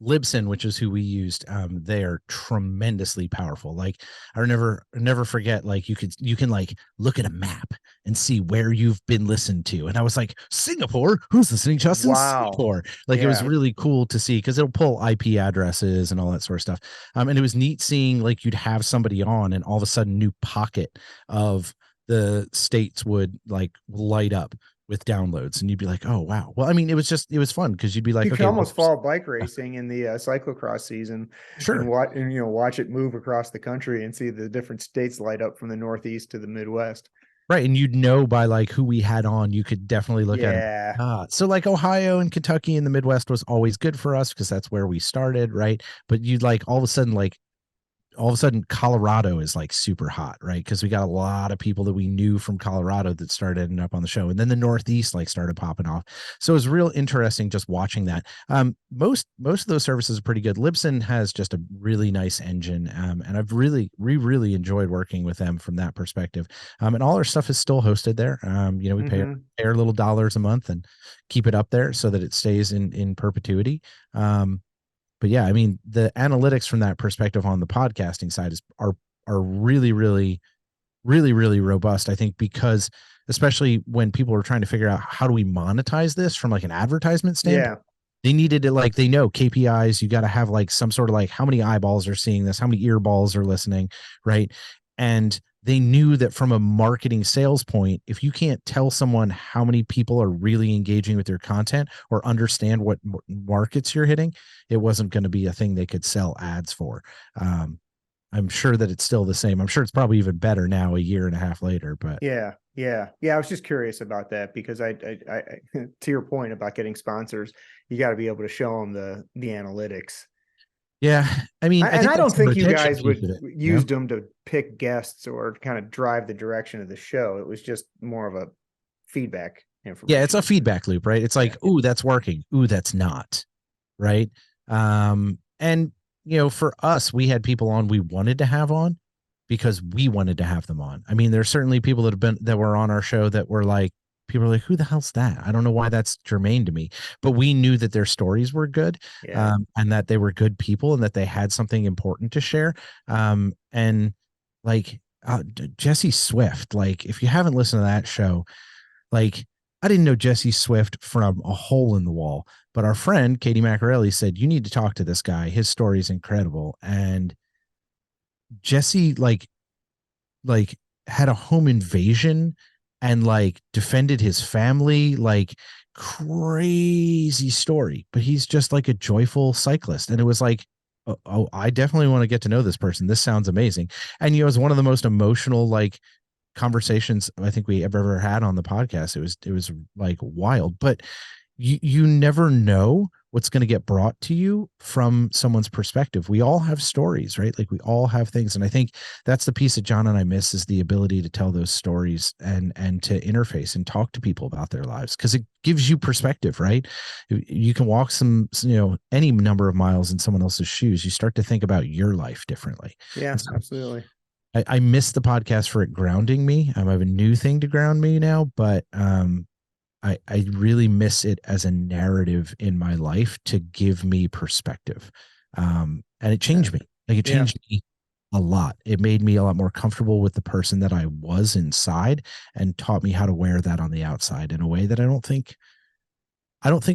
Libsyn, which is who we used, they are tremendously powerful. Like I never forget, like you can like look at a map and see where you've been listened to. And I was like, Singapore, who's listening to us in Singapore? Like it was really cool to see because it'll pull IP addresses and all that sort of stuff. And it was neat seeing like you'd have somebody on and all of a sudden new pocket of the states would like light up with downloads and you'd be like, oh wow. Well, I mean, it was fun because you'd be like, you can almost follow bike racing in the cyclocross season and watch it move across the country and see the different states light up from the Northeast to the Midwest. Right. And you'd know by like who we had on, you could definitely look at it. So like Ohio and Kentucky in the Midwest was always good for us because that's where we started. Right. But you'd like all of a sudden Colorado is like super hot, right? Because we got a lot of people that we knew from Colorado that started ending up on the show. And then the Northeast like started popping off. So it was real interesting just watching that. Most of those services are pretty good. Libsyn has just a really nice engine. And I've really enjoyed working with them from that perspective. And all our stuff is still hosted there. We pay our little dollars a month and keep it up there so that it stays in perpetuity. But yeah, I mean, the analytics from that perspective on the podcasting side are really robust, I think, because especially when people are trying to figure out how do we monetize this from like an advertisement standpoint, they needed it. Like they know KPIs, you got to have like some sort of like how many eyeballs are seeing this, how many earballs are listening, right? And they knew that from a marketing sales point, if you can't tell someone how many people are really engaging with your content or understand what markets you're hitting, it wasn't going to be a thing they could sell ads for. I'm sure that it's still the same. I'm sure it's probably even better now, a year and a half later. But yeah. I was just curious about that because I to your point about getting sponsors, you got to be able to show them the analytics. yeah, I mean, I And think I don't that's the think you retention guys piece would of it. used them to pick guests or kind of drive the direction of the show. It was just more of a feedback Yeah, it's a information. feedback loop, right? It's Yeah. like, ooh, that's working. Ooh, that's not. Right. And for us, we had people on we wanted to have on because we wanted to have them on. I mean, there's certainly people that were on our show that were like, people are like, who the hell's that? I don't know why that's germane to me, but we knew that their stories were good, Yeah. and that they were good people and that they had something important to share. And like Jesse Swift, like if you haven't listened to that show, like I didn't know Jesse Swift from a hole in the wall, but our friend Katie Macarelli said, you need to talk to this guy. His story is incredible. And Jesse like had a home invasion and like defended his family, like crazy story, but he's just like a joyful cyclist. And it was like, oh, I definitely want to get to know this person. This sounds amazing. And it was one of the most emotional like conversations I think we ever had on the podcast. It was like wild, but you never know what's going to get brought to you from someone's perspective. We all have stories, right? Like we all have things. And I think that's the piece that Jon and I miss, is the ability to tell those stories and to interface and talk to people about their lives, because it gives you perspective, right? You can walk any number of miles in someone else's shoes. You start to think about your life differently. Yeah, So absolutely. I miss the podcast for it grounding me. I have a new thing to ground me now, but I really miss it as a narrative in my life to give me perspective. And it Yeah. changed me. Like it Yeah. changed me a lot. It made me a lot more comfortable with the person that I was inside and taught me how to wear that on the outside in a way that I don't think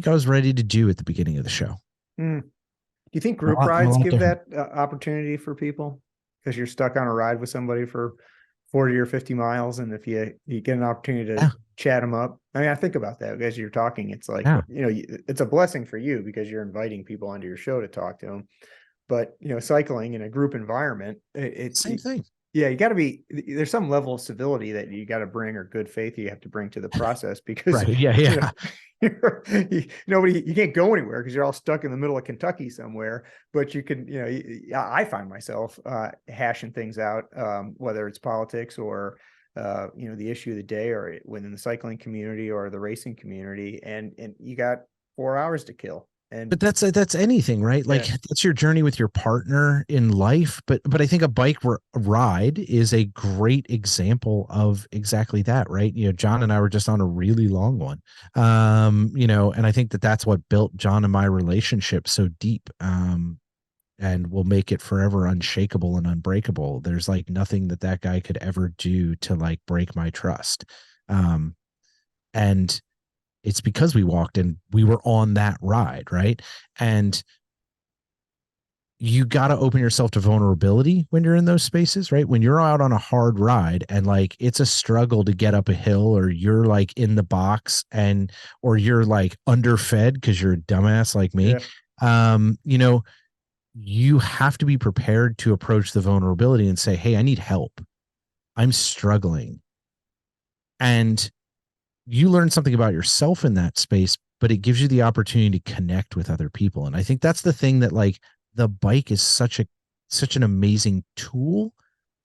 I was ready to do at the beginning of the show. Mm. Do you think I'm a group lot, I'm a rides lot give different. that opportunity for people? Because you're stuck on a ride with somebody for 40 or 50 miles. And if you get an opportunity to Yeah. chat them up, I mean, I think about that as you're talking. It's like, Yeah. it's a blessing for you because you're inviting people onto your show to talk to them. But, cycling in a group environment, Same thing. yeah, you got to there's some level of civility that you got to bring, or good faith you have to bring to the process because, Right. Yeah. Yeah. you can't go anywhere because you're all stuck in the middle of Kentucky somewhere. But you can, I find myself hashing things out, whether it's politics or, the issue of the day, or within the cycling community or the racing community. And you got 4 hours to kill. And But that's anything, right? Like yeah, that's your journey with your partner in life. But I think a ride is a great example of exactly that, right? Jon and I were just on a really long one, and I think that that's what built Jon and my relationship so deep, and will make it forever unshakable and unbreakable. There's like nothing that guy could ever do to like break my trust, and it's because we walked and we were on that ride, right? And you got to open yourself to vulnerability when you're in those spaces, right? When you're out on a hard ride and like it's a struggle to get up a hill, or you're like in the box or you're like underfed because you're a dumbass like me. yeah, um you know you have to be prepared to approach the vulnerability and say, hey, I need help, I'm struggling. And you learn something about yourself in that space, but it gives you the opportunity to connect with other people. And I think that's the thing, that like the bike is such an amazing tool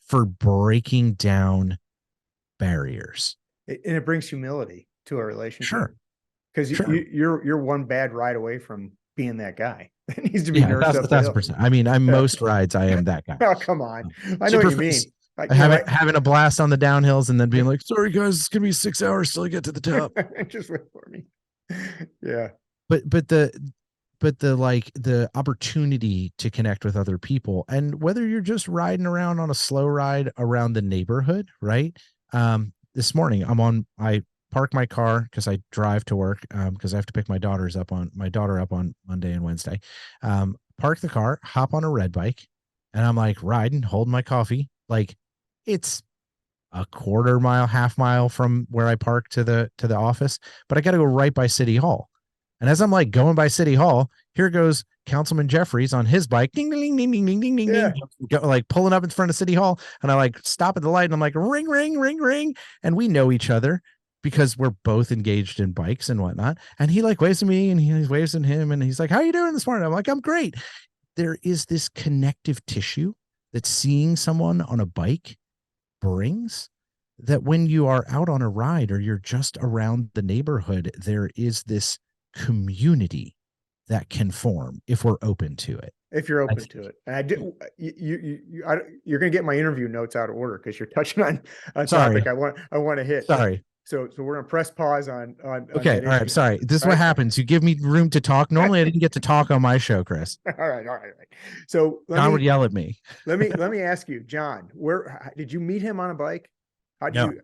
for breaking down barriers. and it brings humility to a relationship Sure. because Sure. you're one bad ride away from being that guy that needs to be Yeah, a nursed thousand, a up the thousand hill. percent. I mean, I'm Yeah. most rides, I am that guy. Oh, come on. I know what Super you mean. having a blast on the downhills and then being like, sorry guys, it's gonna be 6 hours till I get to the top. Just wait for me. Yeah. But the like the opportunity to connect with other people, and whether you're just riding around on a slow ride around the neighborhood, right? This morning I park my car because I drive to work, because I have to pick my daughter up on Monday and Wednesday. Park the car, hop on a red bike, and I'm like riding, holding my coffee. Like it's a quarter mile, half mile from where I park to the office, but I got to go right by City Hall. And as I'm like going by City Hall, here goes Councilman Jeffries on his bike, ding, ding, ding, ding, ding, ding, ding, Yeah. ding, like pulling up in front of City Hall. And I like stop at the light and I'm like, ring, ring, ring, ring. And we know each other because we're both engaged in bikes and whatnot. And he like waves at me and he waves at him. And he's like, how are you doing this morning? I'm like, I'm great. There is this connective tissue that seeing someone on a bike brings, that when you are out on a ride or you're just around the neighborhood, there is this community that can form if we're open to it. If you're open to it. And I did, you're going to get my interview notes out of order because you're touching on a topic I want to hit. Sorry. So we're going to press pause on okay. All right. Sorry. This is what happens. You give me room to talk. Normally I didn't get to talk on my show, Chris. All right. So John would yell at me. let me ask you, John, where did you meet him on a bike? How did you?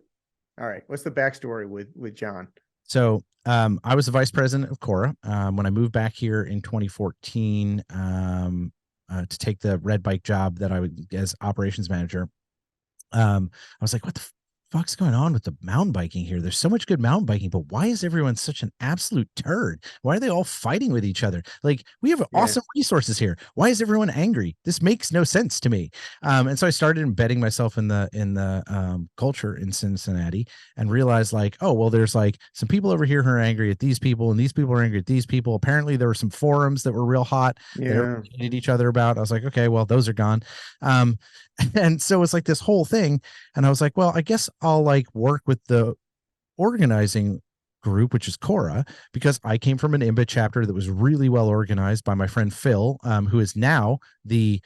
All right. What's the backstory with John? So I was the vice president of CORA when I moved back here in 2014 to take the red bike job that I would as operations manager. I was like, what the fuck's going on with the mountain biking here? There's so much good mountain biking, but why is everyone such an absolute turd? Why are they all fighting with each other? Like, we have awesome resources here. Why is everyone angry? This makes no sense to me. And so I started embedding myself in the culture in Cincinnati and realized like, oh, well, there's like some people over here who are angry at these people and these people are angry at these people. Apparently there were some forums that were real hot. That hated each other about. I was like, okay, well, those are gone. And so it's like this whole thing. And I was like, well, I guess I'll like work with the organizing group, which is CORA, because I came from an IMBA chapter that was really well organized by my friend Phil, who is now the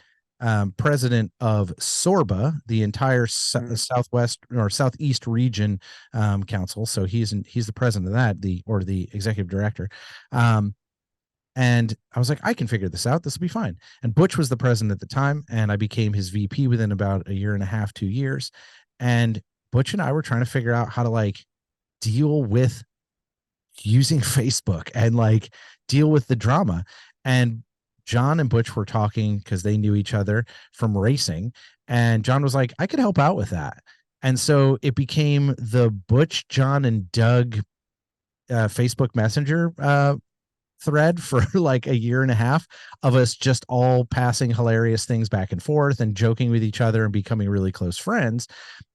president of SORBA, the entire Southwest or Southeast Region council. So he's the president of that, the executive director. And I was like, I can figure this out. This will be fine. And Butch was the president at the time, and I became his VP within about a year and a half, 2 years. And Butch and I were trying to figure out how to like deal with using Facebook and like deal with the drama. And John and Butch were talking because they knew each other from racing. And John was like, I could help out with that. And so it became the Butch, John, and Doug Facebook Messenger thread for like a year and a half of us just all passing hilarious things back and forth and joking with each other and becoming really close friends.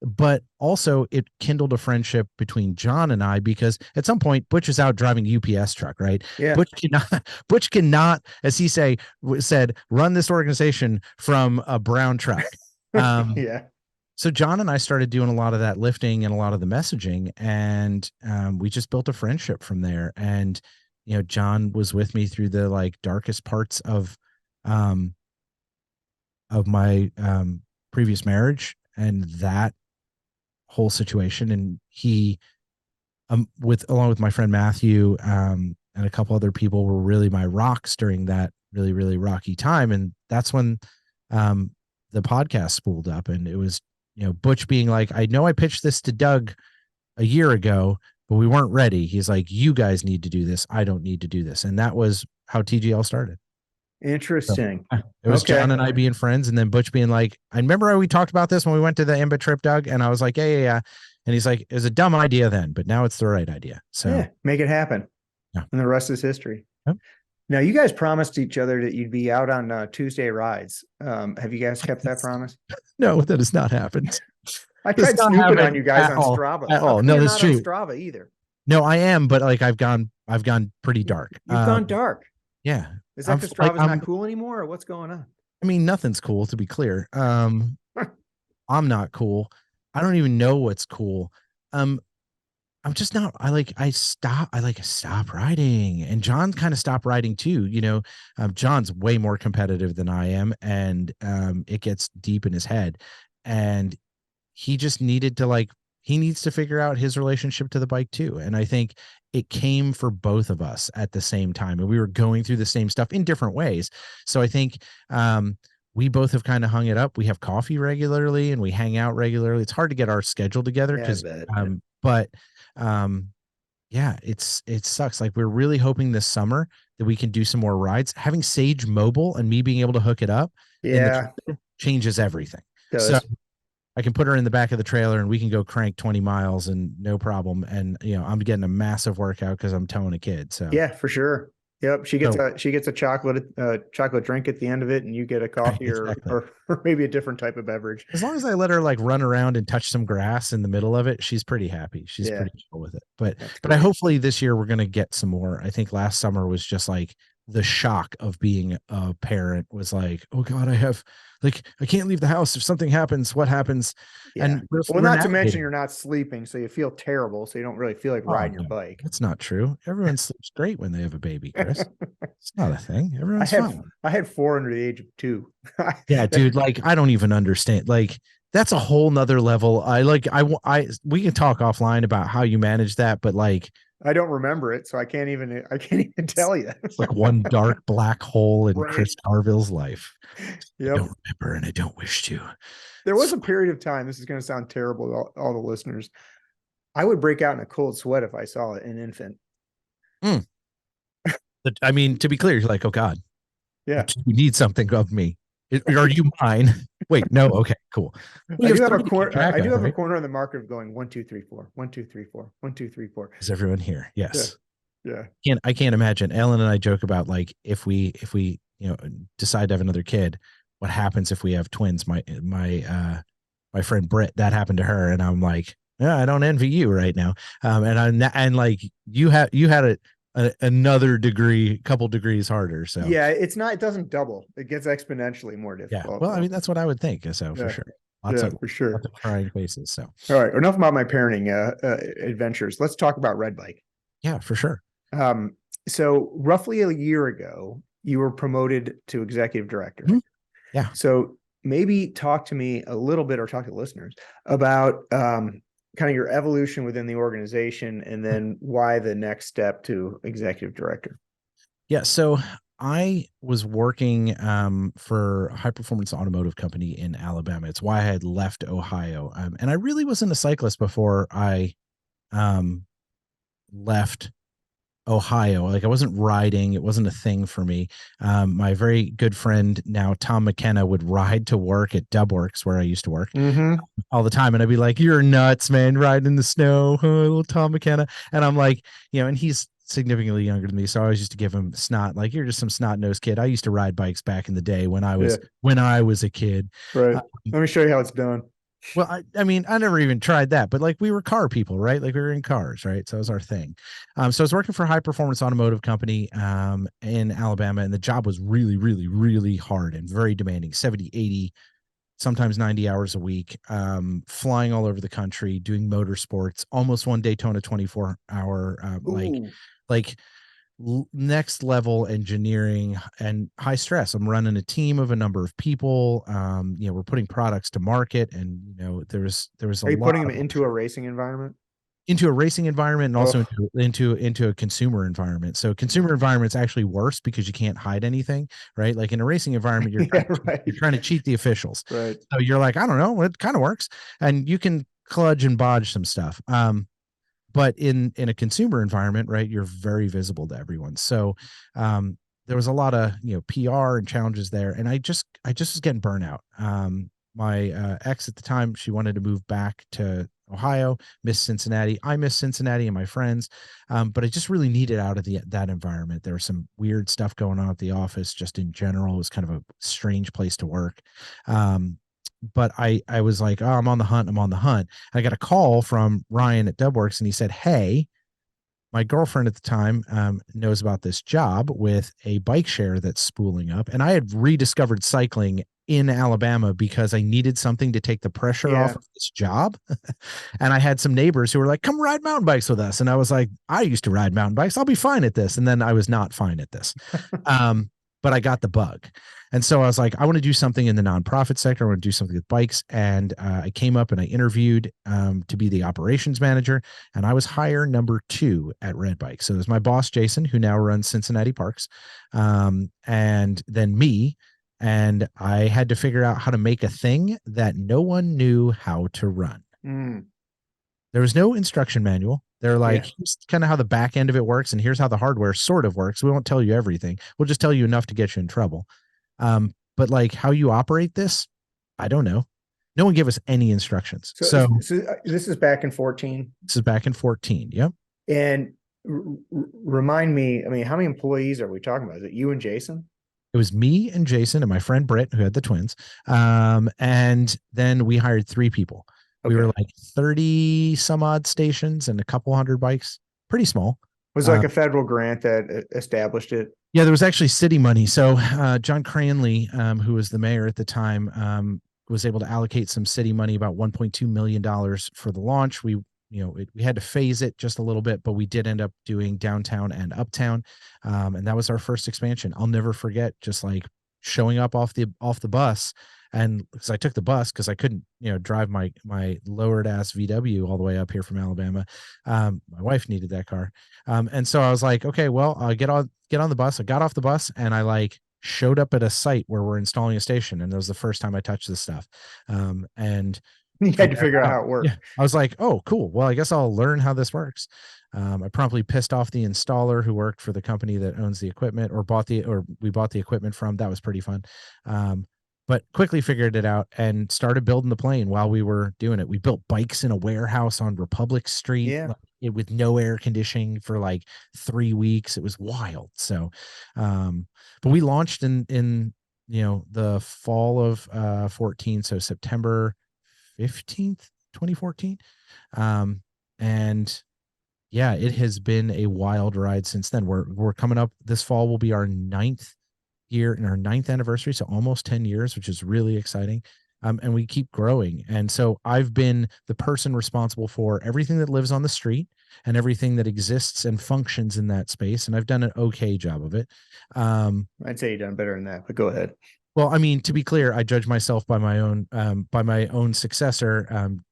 But also it kindled a friendship between John and I, because at some point Butch is out driving UPS truck, right? Yeah. Butch cannot, as he said, run this organization from a brown truck. Yeah. So John and I started doing a lot of that lifting and a lot of the messaging, and we just built a friendship from there. And you know, John was with me through the like darkest parts of my previous marriage and that whole situation. And he, along with my friend Matthew and a couple other people, were really my rocks during that really, really rocky time. And that's when the podcast spooled up, and it was, you know, Butch being like, I know I pitched this to Doug a year ago, but we weren't ready. He's like, you guys need to do this. I don't need to do this. And that was how TGL started. Interesting. So, it was John and I being friends, and then Butch being like, I remember we talked about this when we went to the IMBA trip, Doug. And I was like, yeah. And he's like, it was a dumb idea then, but now it's the right idea. So make it happen. Yeah. And the rest is history. Yep. Now, you guys promised each other that you'd be out on Tuesday rides. Have you guys kept that promise? No, that has not happened. I tried snooping on you guys on Strava. At all. No, that's true. On Strava either. No, I am, but like I've gone pretty dark. You've gone dark. Yeah. Is that because Strava's not cool anymore, or what's going on? I mean, nothing's cool, to be clear. I'm not cool. I don't even know what's cool. I'm just not. I stop riding, and John kind of stopped riding too. You know, John's way more competitive than I am, and it gets deep in his head, and he just needed to he needs to figure out his relationship to the bike too. And I think it came for both of us at the same time, and we were going through the same stuff in different ways. So I think we both have kind of hung it up. We have coffee regularly and we hang out regularly. It's hard to get our schedule together because, yeah, it sucks. Like, we're really hoping this summer that we can do some more rides. Having Sage Mobile and me being able to hook it up changes everything. So I can put her in the back of the trailer and we can go crank 20 miles and no problem. And I'm getting a massive workout because I'm towing a kid. So Yeah, for sure. Yep. so She gets a chocolate drink at the end of it, and you get a right, coffee exactly. or maybe a different type of beverage. As long as I let her like run around and touch some grass in the middle of it, she's pretty happy. She's Yeah, pretty chill with it. But that's I great. hopefully this year we're gonna get some more. I think last summer was just like the shock of being a parent was like, oh God, I can't leave the house. If something happens, what happens? Yeah. And Well, we're not to mention navigating. you're not sleeping, so you feel terrible, so you don't really feel like Oh riding your no, bike. that's not true. Everyone sleeps great when they have a baby, Chris. It's not a thing. I Everyone's had fine. I had four under the age of two. Yeah, dude, like I don't even understand. Like that's a whole nother level. We can talk offline about how you manage that, but like I don't remember it, so I can't even it's, tell you. it's like one dark black hole in Right. Chris Carville's life. I Yep. don't remember and I don't wish to. There was So, a period of time, this is going to sound terrible to all the listeners. I would break out in a cold sweat if I saw an infant. mm, but, I mean, to be clear, you're like, oh God, Yeah. you need something of me. Are you mine? Wait, no. Okay, cool. We I have do have a three to keep corner. track I do of, have a right? corner on the market of going 1, 2, 3, 4, 1, 2, 3, 4, 1, 2, 3, 4. Is everyone here? Yeah. Yes. Yeah. I can't imagine. Ellen and I joke about like if we decide to have another kid, what happens if we have twins? My friend Britt, that happened to her, and I'm like, yeah, I don't envy you right now. And like you had another couple degrees harder. So Yeah. It doesn't double. It gets exponentially more yeah, difficult well, I though. mean that's what I would think. So for Yeah. sure, lots Yeah, of for sure. lots of crying faces. So All right. Enough about my parenting adventures. Let's talk about Red Bike. yeah, for sure. Um, so roughly a year ago, you were promoted to executive director. Mhm. Yeah. So maybe talk to me a little bit, or talk to listeners about kind of your evolution within the organization, and then why the next step to executive director. Yeah. So I was working for a high performance automotive company in Alabama. It's why I had left Ohio. And I really wasn't a cyclist before I um, left Ohio. Like I wasn't riding. It wasn't a thing for me. My very good friend now, Tom McKenna, would ride to work at Dubworks where I used to work Mm-hmm. all the time. And I'd be like, you're nuts, man, riding in the snow, little Tom McKenna. And I'm like, and he's significantly younger than me. So I always used to give him snot, like, you're just some snot nosed kid. I used to ride bikes back in the day when Yeah. I was a kid. Right. Uh, Let me show you how it's done. well, I mean, I never even tried that, but like we were car people, right? Like we were in cars, right? So it was our thing. So I was working for a high performance automotive company in Alabama, and the job was really, really, really hard and very demanding, 70, 80, sometimes 90 hours a week, flying all over the country, doing motorsports, almost one Daytona 24-hour, Ooh. like next level engineering and high stress. I'm running a team of a number of people. We're putting products to market, and there was a Are you lot putting them of into a racing environment? into a racing environment and also Oh, into a consumer environment. So consumer environment's actually worse because you can't hide anything, right? Like in a racing environment, yeah, right. you're trying to cheat the officials. Right. So you're like, I don't know, it kind of works, and you can kludge and bodge some stuff. But in a consumer environment, right, you're very visible to everyone. So there was a lot of PR and challenges there, and I just was getting burnout. My ex at the time, she wanted to move back to Ohio, miss Cincinnati. I miss Cincinnati and my friends, but I just really needed out of that environment. There was some weird stuff going on at the office, just in general. It was kind of a strange place to work. But I was like, oh, I'm on the hunt. I'm on the hunt. I got a call from Ryan at Dubworks, and he said, hey, my girlfriend at the time knows about this job with a bike share that's spooling up. And I had rediscovered cycling in Alabama because I needed something to take the pressure off Yeah. of this job. And I had some neighbors who were like, come ride mountain bikes with us. And I was like, I used to ride mountain bikes. I'll be fine at this. And then I was not fine at this. But I got the bug. And so I was like, I want to do something in the nonprofit sector. I want to do something with bikes. And I came up and I interviewed to be the operations manager. And I was hire number 2 at Red Bike. So there's my boss, Jason, who now runs Cincinnati Parks. And then me. And I had to figure out how to make a thing that no one knew how to run. Mm. There was no instruction manual. They're like, Yeah. here's kind of how the back end of it works, and here's how the hardware sort of works. We won't tell you everything. We'll just tell you enough to get you in trouble. But like how you operate this, I don't know. No one gave us any instructions. So, So this is back in 14. this is back in 14. Yep. And remind me, I mean, how many employees are we talking about? Is it you and Jason? It was me and Jason and my friend Britt, who had the twins. And then we hired 3 people. We were Okay. like 30 some odd stations and a couple hundred bikes. Pretty small. Was like a federal grant that established it. Yeah, there was actually city money. So John Cranley, who was the mayor at the time, was able to allocate some city money, about $1.2 million for the launch. We had to phase it just a little bit, but we did end up doing downtown and uptown. And that was our first expansion. I'll never forget just like showing up off the bus. And because I took the bus because I couldn't, drive my lowered ass VW all the way up here from Alabama. My wife needed that car. And so I was like, okay, well, I'll get on the bus. I got off the bus and I like showed up at a site where we're installing a station. And that was the first time I touched this stuff. And you had to figure out how it worked. Yeah, I was like, oh, cool. Well, I guess I'll learn how this works. I promptly pissed off the installer who worked for the company that owns the equipment or we bought the equipment from. That was pretty fun. But quickly figured it out and started building the plane while we were doing it. We built bikes in a warehouse on Republic Street with no air conditioning for like 3 weeks. It was wild. So, but we launched in the fall of 14. So September 15th, 2014. And yeah, it has been a wild ride since then. We're coming up this fall will be our 9th year in our 9th anniversary. So almost 10 years, which is really exciting. And we keep growing. And so I've been the person responsible for everything that lives on the street and everything that exists and functions in that space. And I've done an okay job of it. I'd say you've done better than that, but go ahead. Well, I mean, to be clear, I judge myself by my own successor,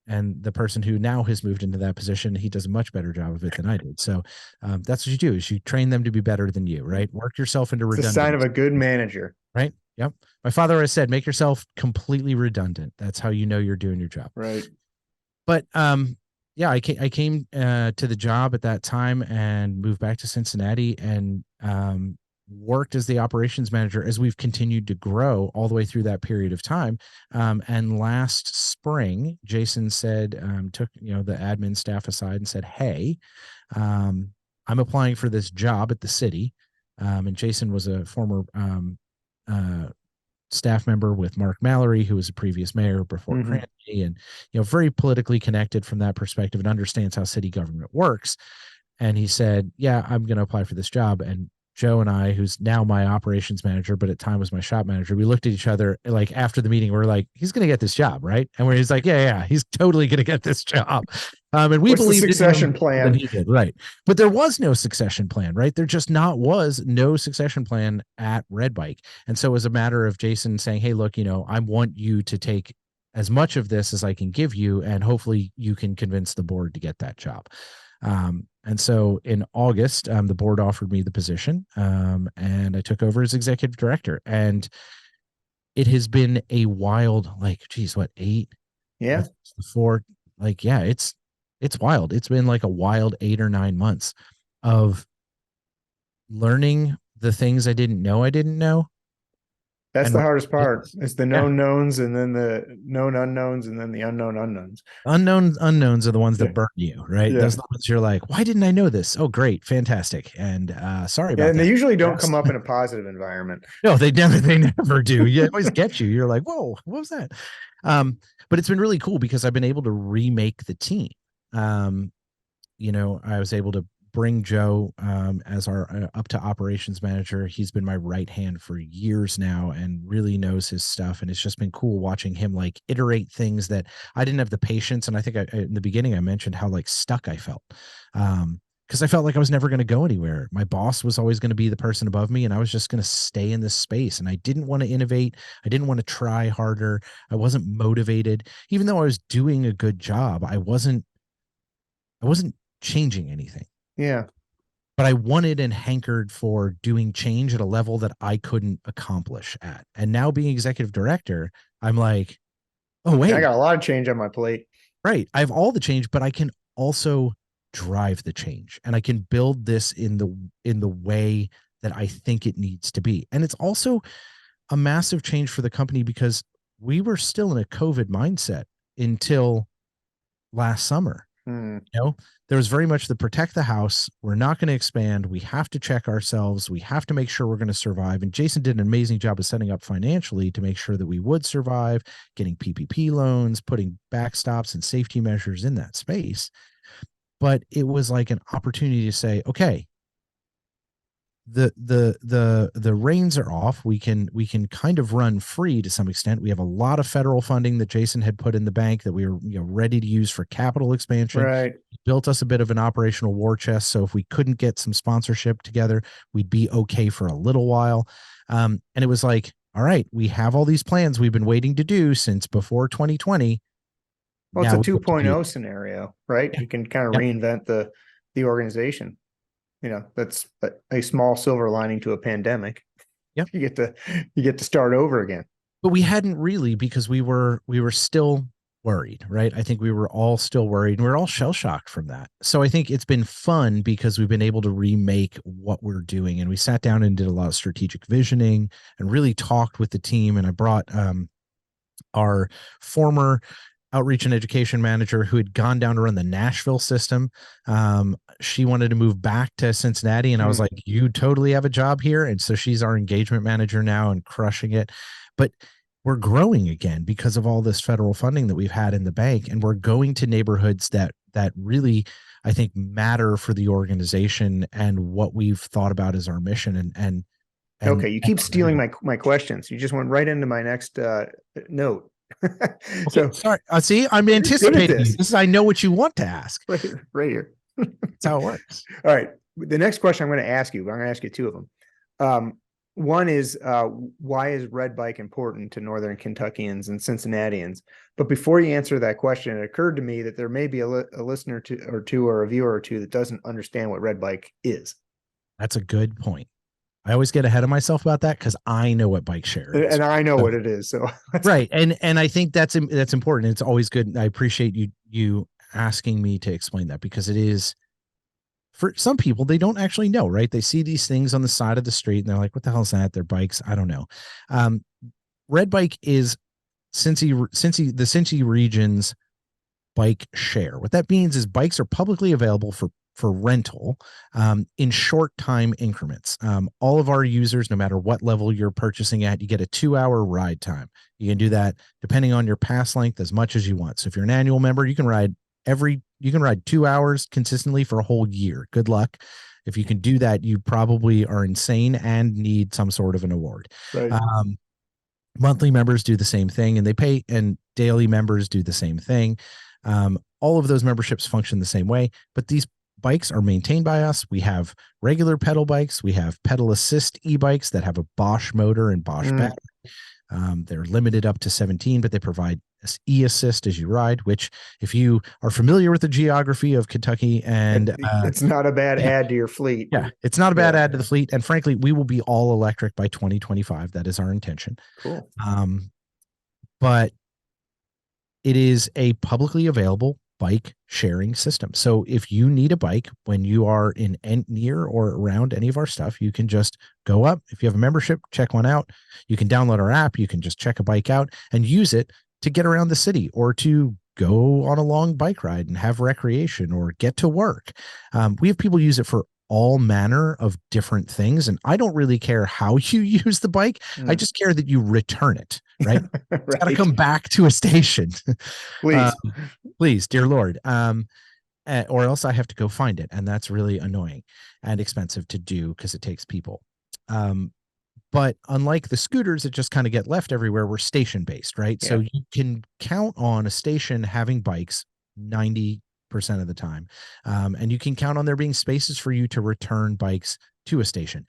and the person who now has moved into that position. He does a much better job of it than I did. So that's what you do: is you train them to be better than you, right? Work yourself into redundant. It's a sign of a good manager, right? Yep. My father always said, "Make yourself completely redundant." That's how you know you're doing your job, right? But yeah, I came to the job at that time and moved back to Cincinnati and worked as the operations manager as we've continued to grow all the way through that period of time. And last spring, Jason said, took, the admin staff aside and said, hey, I'm applying for this job at the city. And Jason was a former staff member with Mark Mallory, who was a previous mayor before Cranley, and, very politically connected from that perspective and understands how city government works. And he said, yeah, I'm going to apply for this job. And Joe and I, who's now my operations manager, but at time was my shop manager, we looked at each other like after the meeting, we're like, he's going to get this job, right? And he's like, yeah, he's totally going to get this job. And we believe the succession plan. He did, right? But there was no succession plan, right? There just was no succession plan at Red Bike. And so it was a matter of Jason saying, hey, look, I want you to take as much of this as I can give you, and hopefully you can convince the board to get that job. And so in August, the board offered me the position, and I took over as executive director. And it has been a wild, 8? Yeah. 4. It's wild. It's been like a wild 8 or 9 months of learning the things I didn't know. That's the hardest part. It's the known knowns, and then the known unknowns, and then the unknown unknowns. Unknowns are the ones that burn you, right? Those are the ones you're like, why didn't I know this? Oh, great, fantastic. And sorry about that. And they usually don't come up in a positive environment. No, they never do. You always get you. You're like, whoa, what was that? But it's been really cool because I've been able to remake the team. I was able to bring Joe as our up to operations manager. He's been my right hand for years now and really knows his stuff. And it's just been cool watching him like iterate things that I didn't have the patience. And I think in the beginning, I mentioned how like stuck I felt. Because I felt like I was never going to go anywhere. My boss was always going to be the person above me, and I was just going to stay in this space. And I didn't want to innovate. I didn't want to try harder. I wasn't motivated. Even though I was doing a good job, I wasn't changing anything. Yeah. But I wanted and hankered for doing change at a level that I couldn't accomplish at. And now being executive director, I'm like, oh, wait. I got a lot of change on my plate. Right. I have all the change, but I can also drive the change, and I can build this in the way that I think it needs to be. And it's also a massive change for the company because we were still in a COVID mindset until last summer. Hmm. You know, there was very much the protect the house. We're not going to expand. We have to check ourselves. We have to make sure we're going to survive. And Jason did an amazing job of setting up financially to make sure that we would survive, getting PPP loans, putting backstops and safety measures in that space. But it was like an opportunity to say, okay, the reins are off. We can kind of run free to some extent. We have a lot of federal funding that Jason had put in the bank that we were, you know, ready to use for capital expansion. Right. Built us a bit of an operational war chest. So if we couldn't get some sponsorship together, we'd be okay for a little while. And it was like, all right, we have all these plans we've been waiting to do since before 2020. Well, it's Now a we get to do 2.0 it. scenario, right? Yeah. You can kind of Yep. reinvent the organization. You know, that's a small silver lining to a pandemic. Yep. You get to start over again. But we hadn't really, because we were still worried, right? I think we were all still worried, and we we're all shell shocked from that. So I think it's been fun because we've been able to remake what we're doing, and we sat down and did a lot of strategic visioning and really talked with the team. And I brought our former outreach and education manager who had gone down to run the Nashville system. She wanted to move back to Cincinnati, and I was like, you totally have a job here. And so she's our engagement manager now and crushing it. But we're growing again because of all this federal funding that we've had in the bank, and we're going to neighborhoods that really, I think, matter for the organization and what we've thought about as our mission. And okay, you keep stealing my questions. You just went right into my next note. Okay, so sorry. See, I'm you're good at anticipating you. this. This is, I know what you want to ask. Right here. That's how it works. All right. The next question I'm going to ask you, I'm going to ask you two of them. One is why is red bike important to Northern Kentuckians and Cincinnatians? But before you answer that question, it occurred to me that there may be a listener or two or a viewer or two that doesn't understand what red bike is. That's a good point. I always get ahead of myself about that because I know what bike share is. And I know what it is. So right. And I think that's important. It's always good. I appreciate you asking me to explain that, because it is, for some people, they don't actually know, right? They see these things on the side of the street and they're like, what the hell is that? They're bikes. I don't know. Red bike is the Cincy Region's bike share. What that means is bikes are publicly available for rental in short time increments. All of our users, no matter what level you're purchasing at, you get a 2-hour ride time. You can do that depending on your pass length as much as you want. So if you're an annual member, you can ride 2 hours consistently for a whole year. Good luck. If you can do that, you probably are insane and need some sort of an award. right. Monthly members do the same thing, and they pay, and daily members do the same thing. All of those memberships function the same way, but these bikes are maintained by us. We have regular pedal bikes. We have pedal assist e-bikes that have a Bosch motor and Bosch battery. They're limited up to 17, but they provide e-assist as you ride, which, if you are familiar with the geography of Kentucky, and it's not a bad add to your fleet. Yeah, it's not a bad add to the fleet. And frankly, we will be all electric by 2025. That is our intention. Cool. But it is a publicly available bike sharing system. So if you need a bike when you are near or around any of our stuff, you can just go up. If you have a membership, check one out. You can download our app. You can just check a bike out and use it to get around the city, or to go on a long bike ride and have recreation, or get to work. We have people use it for all manner of different things. And I don't really care how you use the bike. I just care that you return it, right? Right. It's got to come back to a station. Please. Please, dear Lord. Or else I have to go find it. And that's really annoying and expensive to do because it takes people. But unlike the scooters that just kind of get left everywhere, we're station based, right? Yeah. So you can count on a station having bikes 90% of the time. And you can count on there being spaces for you to return bikes to a station.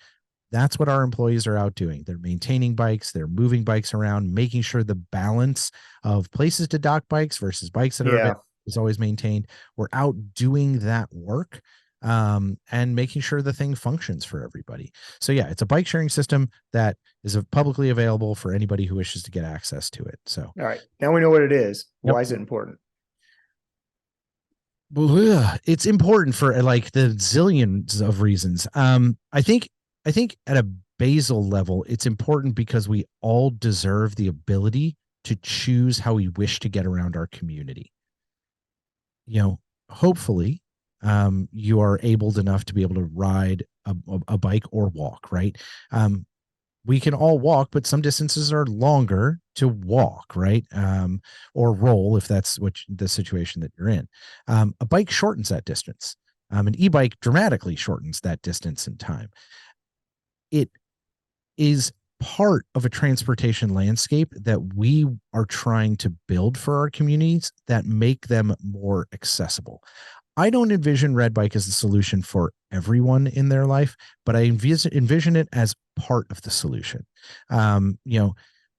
That's what our employees are out doing. They're maintaining bikes. They're moving bikes around, making sure the balance of places to dock bikes versus bikes that are available is always maintained. We're out doing that work. And making sure the thing functions for everybody. So yeah, it's a bike sharing system that is publicly available for anybody who wishes to get access to it. So, all right, now we know what it is. Yep. Why is it important? It's important for like the zillions of reasons. I think at a basal level, it's important because we all deserve the ability to choose how we wish to get around our community. Hopefully, you are abled enough to be able to ride a bike or walk, right? We can all walk, but some distances are longer to walk, right? Or roll, if that's the situation that you're in. A bike shortens that distance. An e-bike dramatically shortens that distance in time. It is part of a transportation landscape that we are trying to build for our communities that make them more accessible. I don't envision Red Bike as the solution for everyone in their life, but I envision it as part of the solution.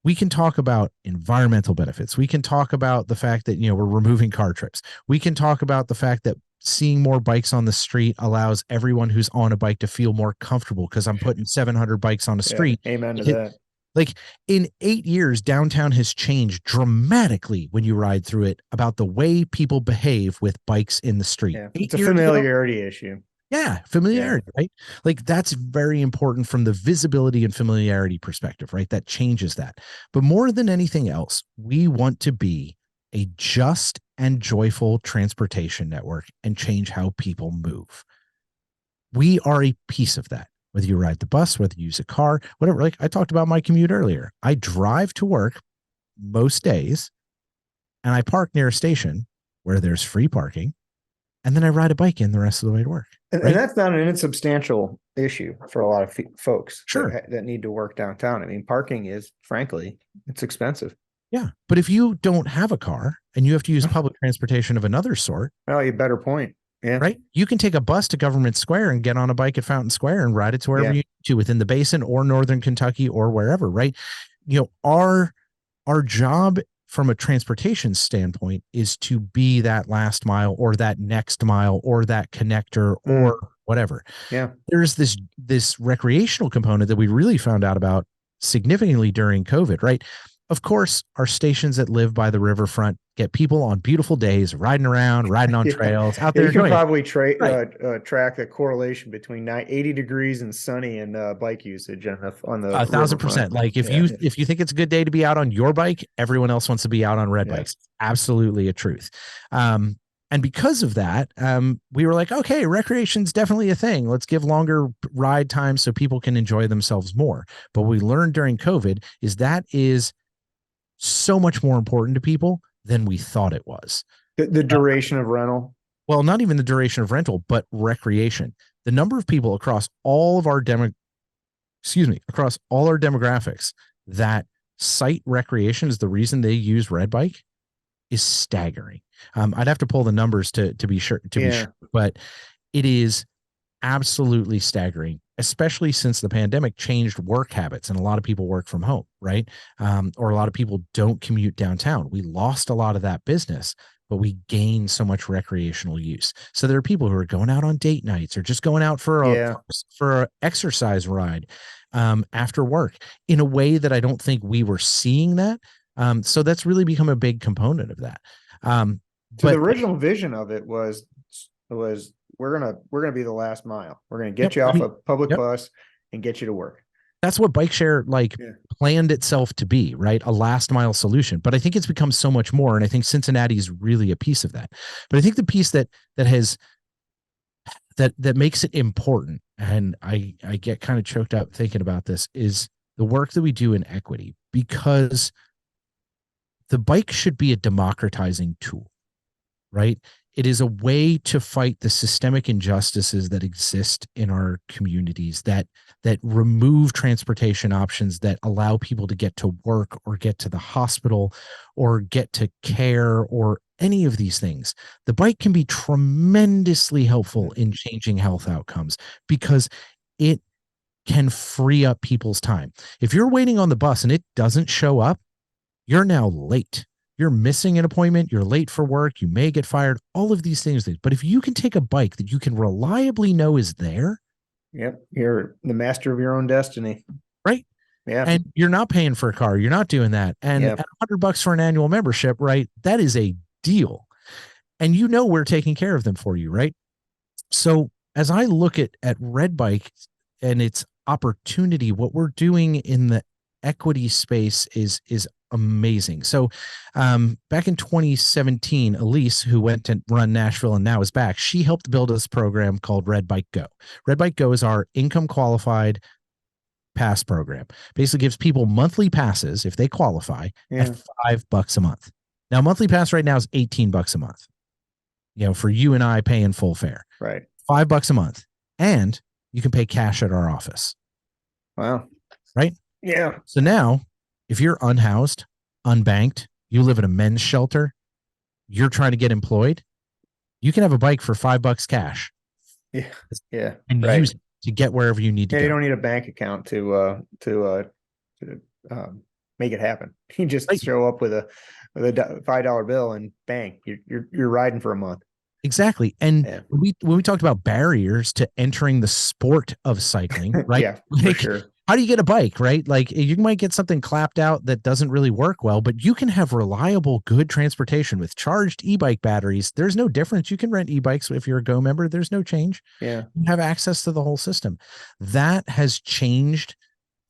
We can talk about environmental benefits. We can talk about the fact that, we're removing car trips. We can talk about the fact that seeing more bikes on the street allows everyone who's on a bike to feel more comfortable because I'm putting 700 bikes on a street. Amen to that. Like in 8 years, downtown has changed dramatically when you ride through it about the way people behave with bikes in the street. Yeah, it's a familiarity issue. Yeah, familiarity, right? Like that's very important from the visibility and familiarity perspective, right? That changes that. But more than anything else, we want to be a just and joyful transportation network and change how people move. We are a piece of that. Whether you ride the bus, whether you use a car, whatever. Like I talked about my commute earlier. I drive to work most days and I park near a station where there's free parking. And then I ride a bike in the rest of the way to work. And, right? and that's not an insubstantial issue for a lot of folks Sure. that need to work downtown. I mean, parking is, frankly, it's expensive. Yeah. But if you don't have a car and you have to use public transportation of another sort. Well, you better point. Yeah. Right. You can take a bus to Government Square and get on a bike at Fountain Square and ride it to wherever you need to within the basin or Northern Kentucky or wherever. Right. Our job from a transportation standpoint is to be that last mile or that next mile or that connector or whatever. Yeah. There's this recreational component that we really found out about significantly during COVID, right? Of course, our stations that live by the riverfront get people on beautiful days riding around, riding on trails out there. You can probably track a correlation between 80 degrees and sunny and bike usage on the 1,000%. Like if you think it's a good day to be out on your bike, everyone else wants to be out on red bikes. Absolutely a truth. And because of that, we were like, okay, recreation's definitely a thing. Let's give longer ride times so people can enjoy themselves more. But what we learned during COVID is that is so much more important to people than we thought it was. The duration of rental. Well, not even the duration of rental, but recreation. The number of people across all of our across all our demographics that cite recreation is the reason they use Red Bike is staggering. I'd have to pull the numbers to be sure, but it is absolutely staggering, especially since the pandemic changed work habits and a lot of people work from home, right? Or a lot of people don't commute downtown. We lost a lot of that business, but we gained so much recreational use. So there are people who are going out on date nights or just going out for a exercise ride after work in a way that I don't think we were seeing that. So that's really become a big component of that. But the original vision of it was we're gonna be the last mile. We're gonna get you off a public bus and get you to work. That's what bike share planned itself to be, right? A last mile solution. But I think it's become so much more, and I think Cincinnati is really a piece of that. But I think the piece that makes it important, and I get kind of choked up thinking about this, is the work that we do in equity, because the bike should be a democratizing tool, right? It is a way to fight the systemic injustices that exist in our communities, that remove transportation options that allow people to get to work or get to the hospital or get to care or any of these things. The bike can be tremendously helpful in changing health outcomes because it can free up people's time. If you're waiting on the bus and it doesn't show up, you're now late. You're missing an appointment. You're late for work. You may get fired. All of these things. But if you can take a bike that you can reliably know is there. Yep. You're the master of your own destiny. Right. Yeah. And you're not paying for a car. You're not doing that. And at $100 for an annual membership, right? That is a deal. And we're taking care of them for you. Right. So as I look at Red Bike and its opportunity, what we're doing in the equity space is amazing. So back in 2017, Elise, who went to run Nashville and now is back, she helped build this program called Red Bike Go. Red Bike Go is our income qualified pass program. Basically gives people monthly passes if they qualify at $5 a month. Now, monthly pass right now is $18 a month. For you and I paying full fare. Right. $5 a month. And you can pay cash at our office. Wow. Right? Yeah. So now, if you're unhoused, unbanked, you live in a men's shelter, you're trying to get employed, you can have a bike for $5 cash. Yeah. Yeah. And use it to get wherever you need to go. You don't need a bank account to make it happen. You just show up with a $5 bill and bang, you're riding for a month. Exactly. And when we talked about barriers to entering the sport of cycling, right? Yeah, for sure. How do you get a bike, right? Like you might get something clapped out that doesn't really work well, but you can have reliable, good transportation with charged e-bike batteries. There's no difference. You can rent e-bikes if you're a Go member. There's no change. Yeah. You have access to the whole system. That has changed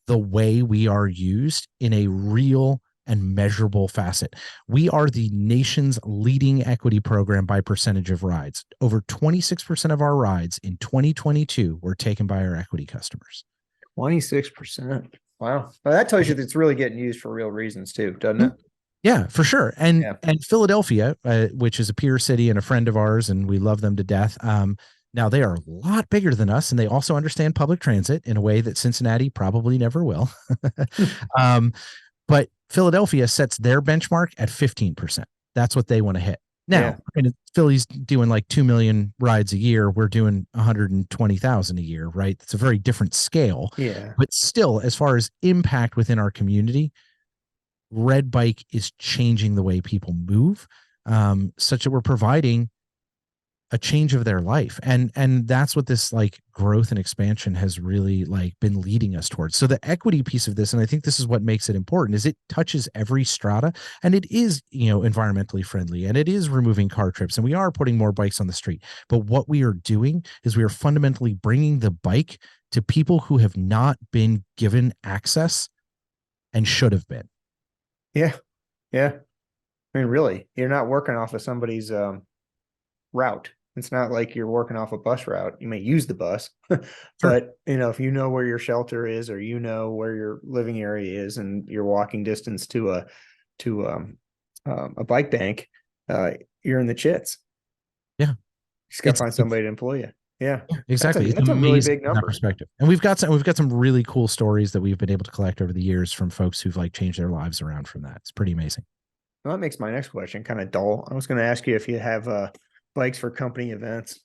the way we are used in a real and measurable facet. We are the nation's leading equity program by percentage of rides. Over 26% of our rides in 2022 were taken by our equity customers. 26%. Wow. Well, that tells you that it's really getting used for real reasons too, doesn't it? Yeah, for sure. And Philadelphia, which is a peer city and a friend of ours, and we love them to death. Now they are a lot bigger than us, and they also understand public transit in a way that Cincinnati probably never will. But Philadelphia sets their benchmark at 15%. That's what they want to hit. Now, Philly's doing like 2 million rides a year. We're doing 120,000 a year, right? It's a very different scale. Yeah. But still, as far as impact within our community, Red Bike is changing the way people move, such that we're providing a change of their life. And that's what this like growth and expansion has really like been leading us towards. So the equity piece of this, and I think this is what makes it important, is it touches every strata, and it is, environmentally friendly, and it is removing car trips, and we are putting more bikes on the street. But what we are doing is we are fundamentally bringing the bike to people who have not been given access and should have been. Yeah. Yeah. I mean, really, you're not working off of somebody's route. It's not like you're working off a bus route. You may use the bus, but if you know where your shelter is, or where your living area is, and your walking distance to a bike bank, you're in the chits. Yeah, you just got to find somebody to employ you. Yeah, exactly. That's a really big number. Perspective, and we've got some really cool stories that we've been able to collect over the years from folks who've like changed their lives around from that. It's pretty amazing. Well, that makes my next question kind of dull. I was going to ask you if you have bikes for company events.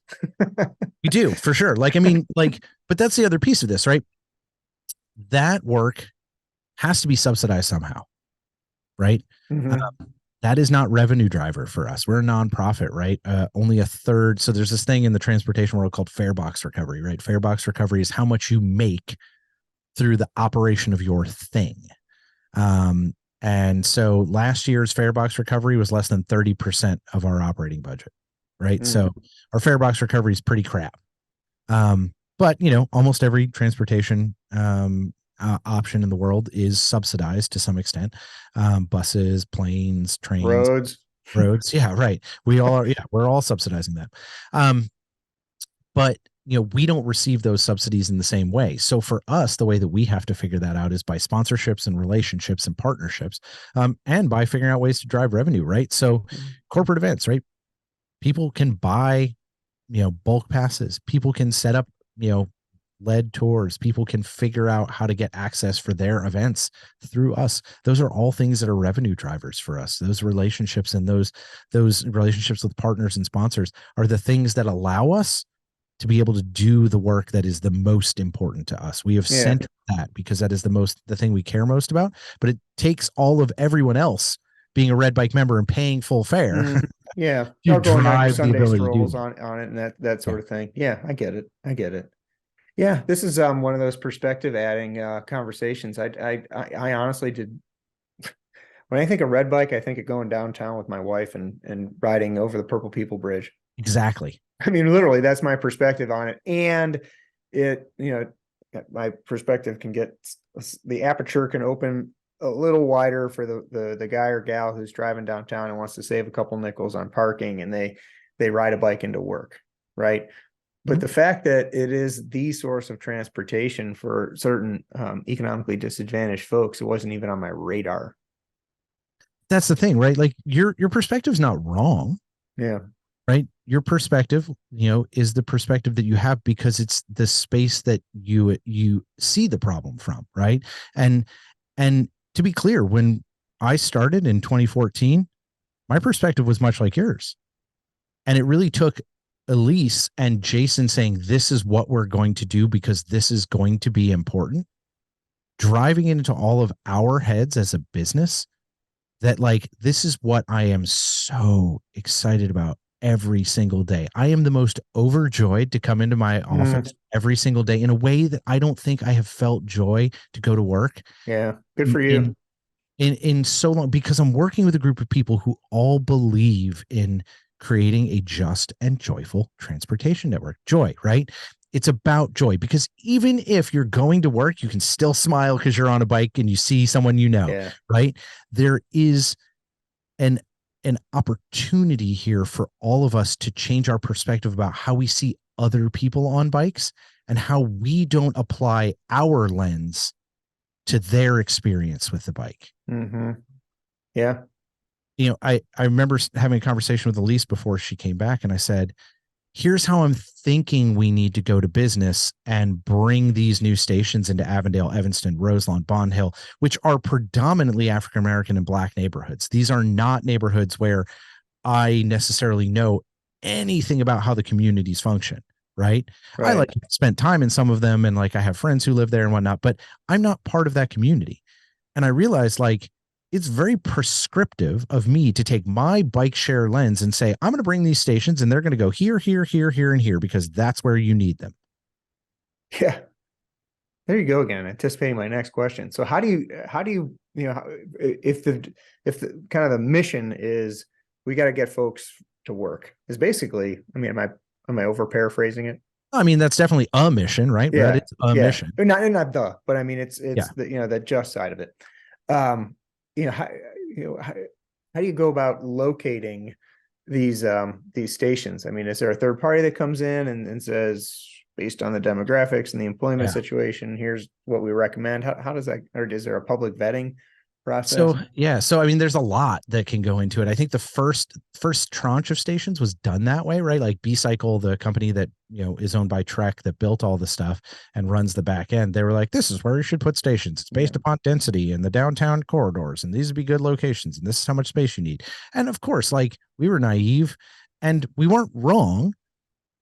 You do, for sure. But that's the other piece of this, right? That work has to be subsidized somehow, right? Mm-hmm. That is not revenue driver for us. We're a nonprofit, right? Only a third. So there's this thing in the transportation world called fare box recovery, right? Fare box recovery is how much you make through the operation of your thing. And so last year's fare box recovery was less than 30% of our operating budget. Right. So our fare box recovery is pretty crap. But almost every transportation option in the world is subsidized to some extent. Buses, planes, trains, roads. Yeah, right. We all are. Yeah, we're all subsidizing that. But we don't receive those subsidies in the same way. So for us, the way that we have to figure that out is by sponsorships and relationships and partnerships, and by figuring out ways to drive revenue. Right. So corporate events, right? People can buy, bulk passes. People can set up, led tours. People can figure out how to get access for their events through us. Those are all things that are revenue drivers for us. Those relationships and those relationships with partners and sponsors are the things that allow us to be able to do the work that is the most important to us. We have centered that because that is the thing we care most about. But it takes all of everyone else being a Red Bike member and paying full fare. Yeah. To going on drive Sunday the ability strolls to do on it and that sort of thing. Yeah, I get it. Yeah, this is one of those perspective adding conversations. I honestly did. When I think of Red Bike, I think of going downtown with my wife and riding over the Purple People Bridge. Exactly. I mean, literally, that's my perspective on it. And it, my perspective can get, the aperture can open a little wider for the guy or gal who's driving downtown and wants to save a couple nickels on parking, and they ride a bike into work, right? But the fact that it is the source of transportation for certain economically disadvantaged folks, it wasn't even on my radar. That's the thing, right? Like your perspective's not wrong. Yeah. Right. Your perspective, is the perspective that you have because it's the space that you see the problem from. Right. And to be clear, when I started in 2014, my perspective was much like yours. And it really took Elise and Jason saying, this is what we're going to do because this is going to be important, driving into all of our heads as a business that like, this is what I am so excited about every single day. I am the most overjoyed to come into my office every single day in a way that I don't think I have felt joy to go to work. Yeah. Good for you. In so long, because I'm working with a group of people who all believe in creating a just and joyful transportation network. Joy, right? It's about joy, because even if you're going to work, you can still smile because you're on a bike and you see someone, right? There is an opportunity here for all of us to change our perspective about how we see other people on bikes and how we don't apply our lens to their experience with the bike. Mm-hmm. Yeah. I remember having a conversation with Elise before she came back, and I said, here's how I'm thinking we need to go to business and bring these new stations into Avondale, Evanston, Roselawn, Bond Hill, which are predominantly African-American and Black neighborhoods. These are not neighborhoods where I necessarily know anything about how the communities function. Right. I like spent time in some of them, and like I have friends who live there and whatnot, but I'm not part of that community. And I realized like it's very prescriptive of me to take my bike share lens and say, I'm going to bring these stations and they're going to go here, here, here, here, and here, because that's where you need them. Yeah. There you go again, anticipating my next question. So how do you, if the kind of the mission is we got to get folks to work, is basically, I mean, am I over paraphrasing it? I mean, that's definitely a mission, right? Yeah. It's a mission. Not but I mean, it's the, the just side of it. How do you go about locating these stations? I mean, is there a third party that comes in and says, based on the demographics and the employment situation, here's what we recommend? How does that, or is there a public vetting process? So I mean, there's a lot that can go into it. I think the first tranche of stations was done that way, right? Like B-Cycle, the company that is owned by Trek that built all the stuff and runs the back end, they were like, this is where you should put stations. It's based upon density and the downtown corridors, and these would be good locations, and this is how much space you need. And of course, like, we were naive and we weren't wrong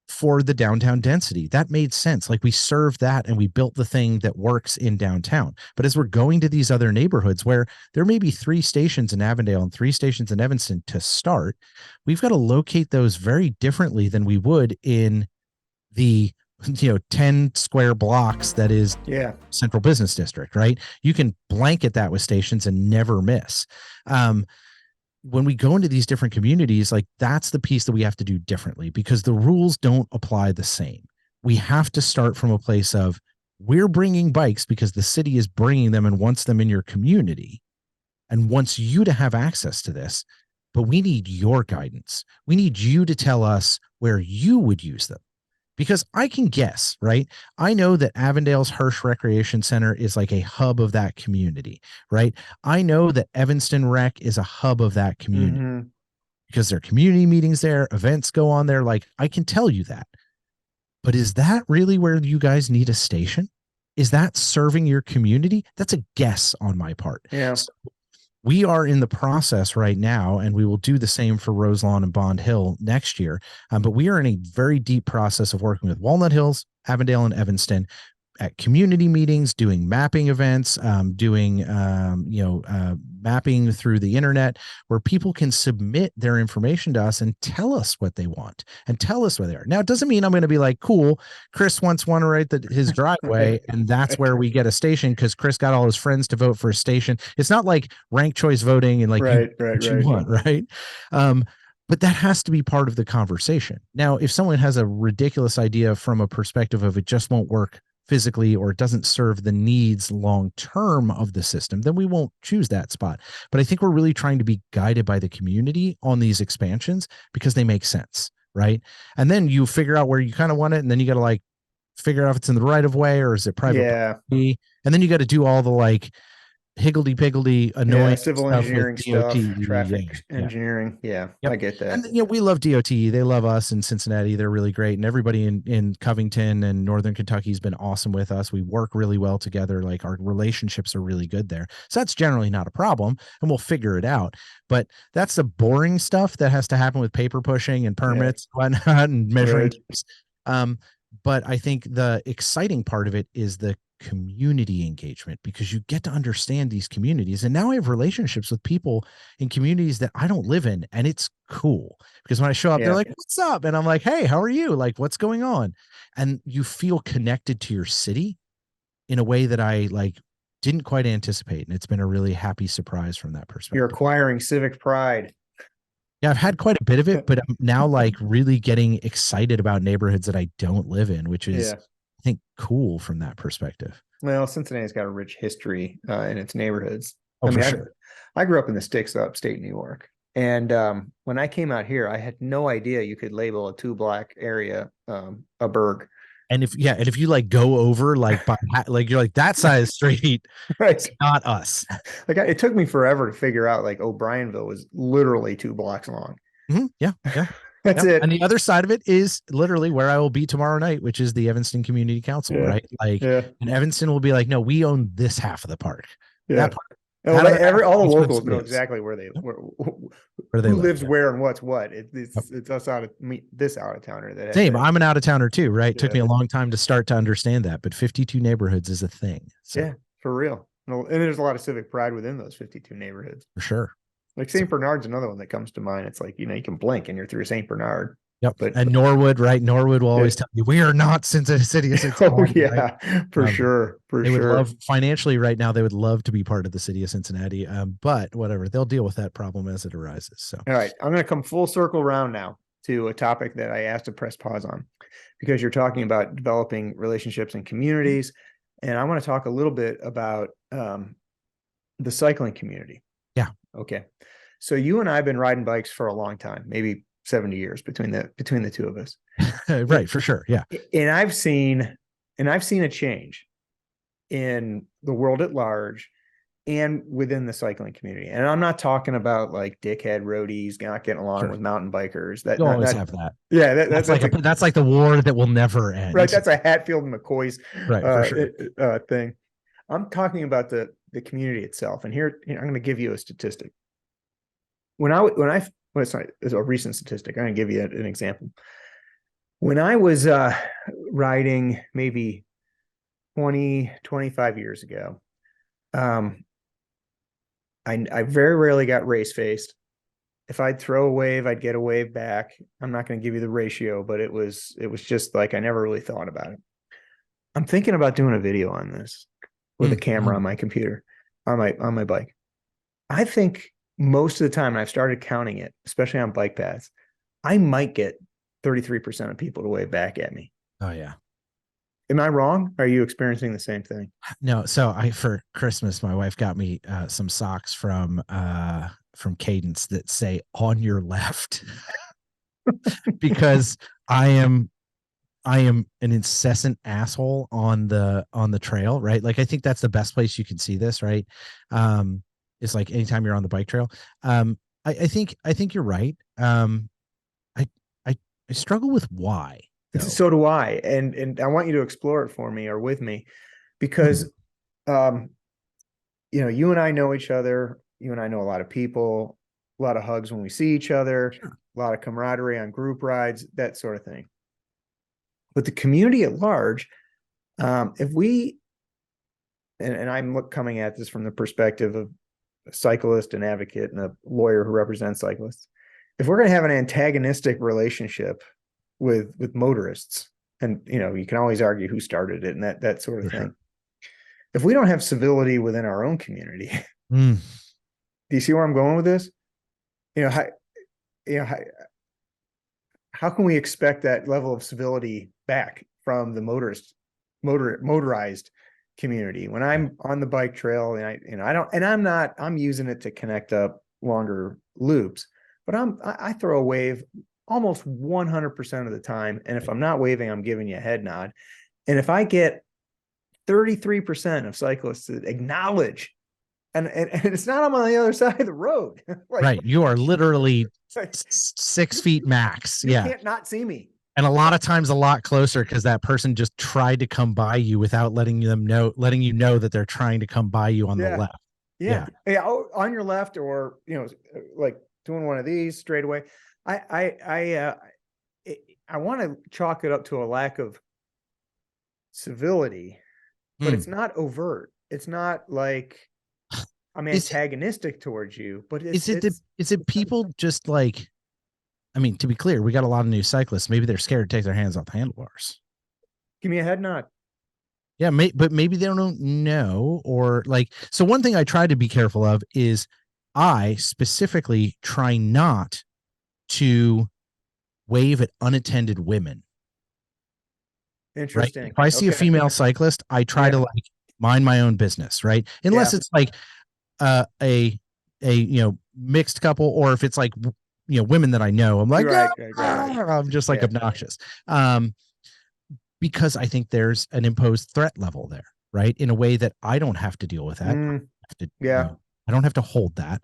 for the downtown density. That made sense. Like, we served that and we built the thing that works in downtown. But as we're going to these other neighborhoods where there may be 3 stations in Avondale and 3 stations in Evanston to start, we've got to locate those very differently than we would in the 10 square blocks that is Central Business District, right? You can blanket that with stations and never miss. When we go into these different communities, like, that's the piece that we have to do differently, because the rules don't apply the same. We have to start from a place of, we're bringing bikes because the city is bringing them and wants them in your community and wants you to have access to this, but we need your guidance. We need you to tell us where you would use them. Because I can guess, right? I know that Avondale's Hirsch Recreation Center is like a hub of that community, right? I know that Evanston Rec is a hub of that community because there are community meetings there, events go on there. Like, I can tell you that. But is that really where you guys need a station? Is that serving your community? That's a guess on my part. Yeah. So we are in the process right now, and we will do the same for Roselawn and Bond Hill next year. But we are in a very deep process of working with Walnut Hills, Avondale, and Evanston at community meetings, doing mapping events, doing mapping through the internet, where people can submit their information to us and tell us what they want and tell us where they are. Now, it doesn't mean I'm going to be like, cool, Chris wants one right his driveway, and that's where we get a station because Chris got all his friends to vote for a station. It's not like ranked choice voting and like you want, right? But that has to be part of the conversation. Now, if someone has a ridiculous idea from a perspective of it just won't work physically, or it doesn't serve the needs long term of the system, then we won't choose that spot. But I think we're really trying to be guided by the community on these expansions because they make sense, right? And then you figure out where you kind of want it, and then you got to like figure out if it's in the right of way or is it private Yeah. property, and then you got to do all the like higgledy-piggledy Yeah. annoying Civil stuff with engineering DOT. stuff, Yeah, traffic yeah. engineering. Yeah. Yep. I get that. And we love DOT. They love us in Cincinnati. They're really great. And everybody in Covington and Northern Kentucky has been awesome with us. We work really well together. Like our relationships are really good there. So that's generally not a problem, and we'll figure it out. But that's the boring stuff that has to happen with paper pushing and Yeah. permits and whatnot and measuring. Right. But I think the exciting part of it is the community engagement, because you get to understand these communities. And now I have relationships with people in communities that I don't live in. And it's cool because when I show up, they're Yeah. like, what's up? And I'm like, hey, how are you? Like, what's going on? And you feel connected to your city in a way that I like didn't quite anticipate. And it's been a really happy surprise from that You're perspective. acquiring civic pride. Yeah, I've had quite a bit of it, but I'm now like really getting excited about neighborhoods that I don't live in, which is, Yeah. I think, cool from that perspective. Well, Cincinnati's got a rich history in its neighborhoods. Oh, I for mean, sure. I grew up in the sticks of upstate New York. And when I came out here, I had no idea you could label a two block area a burg. And if you like go over like by like you're like that side of the street, Right. it's not us. Like it took me forever to figure out like O'Brienville was literally 2 blocks long. Yeah, yeah. That's Yep. it. And the other side of it is literally where I will be tomorrow night, which is the Evanston Community Council, Yeah. right? Like, Yeah. and Evanston will be like, no, we own this half of the park. Yeah. That part, Well, that other half all the is where the locals city know is. exactly where Yep. Where they who live. lives Yep. where and what's what. Yep. It's us out of this out of towner that Same. I'm an out of towner too, right? yeah. Took me a long time to start to understand that, but 52 neighborhoods is a thing. So Yeah, for real. And there's a lot of civic pride within those 52 neighborhoods. for sure. Like St. Bernard's another one that comes to mind. It's like, you can blink and you're through St. Bernard. Yep. But And Norwood, right? Norwood will always yeah. tell you we are not Cincinnati City of Oh Cincinnati, right? yeah, for sure. For They would sure. love financially right now. They would love to be part of the city of Cincinnati. But whatever, they'll deal with that problem as it arises. So, All right, I'm going to come full circle around now to a topic that I asked to press pause on, because you're talking about developing relationships and communities. And I want to talk a little bit about the cycling community. yeah. Okay. So you and I have been riding bikes for a long time, maybe 70 years between the two of us. Right, for sure. Yeah. And I've seen a change in the world at large and within the cycling community. And I'm not talking about like dickhead roadies not getting along with mountain bikers. You always have that. Yeah, that's like the war that will never end. Right. That's a Hatfield and McCoy's right, for sure. Thing. I'm talking about the community itself. And here I'm going to give you a statistic. It's a recent statistic. I'm going to give you an example. When I was riding maybe 25 years ago, I very rarely got race faced. If I'd throw a wave, I'd get a wave back. I'm not going to give you the ratio, but it was just like I never really thought about it. I'm thinking about doing a video on this with a camera on my computer, on my bike. I think most of the time, and I've started counting it, especially on bike paths, I might get 33% of people to wave back at me. Oh yeah. Am I wrong? Are you experiencing the same thing? No. So for Christmas, my wife got me some socks from Cadence that say "on your left," because I am an incessant asshole on the trail, right? Like I think that's the best place you can see this, right? It's like anytime you're on the bike trail. I think you're right. I struggle with why. Though. So do I, and I want you to explore it for me or with me, because you and I know each other. You and I know a lot of people. A lot of hugs when we see each other. Sure. A lot of camaraderie on group rides, that sort of thing. But the community at large, if we, and I'm coming at this from the perspective of a cyclist, an advocate, and a lawyer who represents cyclists, if we're going to have an antagonistic relationship with motorists, and you can always argue who started it and that sort of thing. Sure. If we don't have civility within our own community, do you see where I'm going with this? How can we expect that level of civility back from the motorist motorized community. When I'm on the bike trail I'm using it to connect up longer loops, but I throw a wave almost 100% of the time. And if I'm not waving, I'm giving you a head nod. And if I get 33% of cyclists that acknowledge, and it's not I'm on the other side of the road. Like, right. You are literally 6 feet max. You can't not see me. And a lot of times a lot closer because that person just tried to come by you without letting you know that they're trying to come by you on the left. Yeah. On your left, or, like doing one of these straight away. I want to chalk it up to a lack of civility, but it's not overt. It's not like I'm antagonistic towards you, but is it people just like, I mean, to be clear, we got a lot of new cyclists. Maybe they're scared to take their hands off the handlebars. Give me a head nod. Yeah, but maybe they don't know, or like, so one thing I try to be careful of is I specifically try not to wave at unattended women. Interesting. Right? If I see a female cyclist, I try to like mind my own business, right? Unless it's like a mixed couple, or if it's like women that I know, I'm like, right. I'm just like obnoxious. Because I think there's an imposed threat level there, right? In a way that I don't have to deal with that. I don't have to hold that.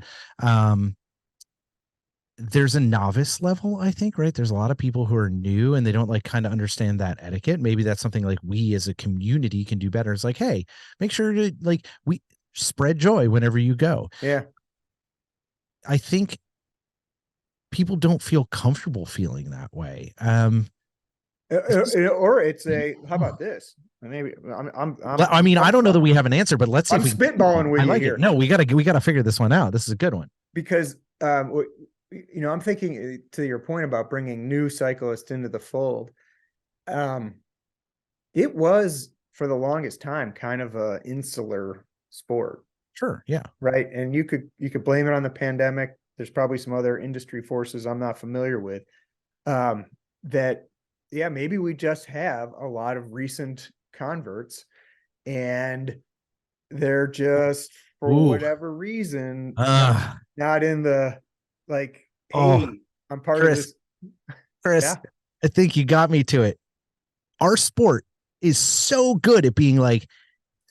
There's a novice level, I think, right? There's a lot of people who are new and they don't like kind of understand that etiquette. Maybe that's something like we as a community can do better. It's like, hey, make sure to like, we spread joy whenever you go. Yeah. I think people don't feel comfortable feeling that way. Or it's how about this? Maybe I mean, I don't know that we have an answer, but let's see. I'm spitballing with you here. No, we gotta figure this one out. This is a good one. Because, I'm thinking to your point about bringing new cyclists into the fold. It was for the longest time kind of a insular sport. Sure. Yeah. Right. And you could blame it on the pandemic. There's probably some other industry forces I'm not familiar with. Maybe we just have a lot of recent converts and they're just, for whatever reason, not in the like, hey, I'm part of this. Chris, I think you got me to it. Our sport is so good at being like,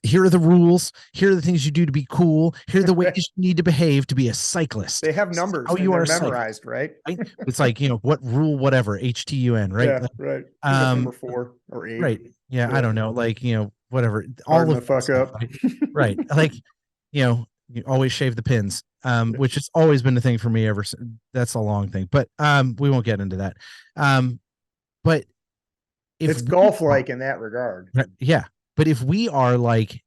here are the rules. Here are the things you do to be cool. Here are the ways you need to behave to be a cyclist. They have numbers. How you are memorized, right? It's like, what rule, whatever, HTUN, right? Yeah, right. Number 4 or 8. Right. Yeah, I don't know. Like, whatever. All the fuck up. Right. Like, you always shave the pins, which has always been a thing for me ever since. That's a long thing, but we won't get into that. But it's golf-like in that regard. Yeah. But if we are like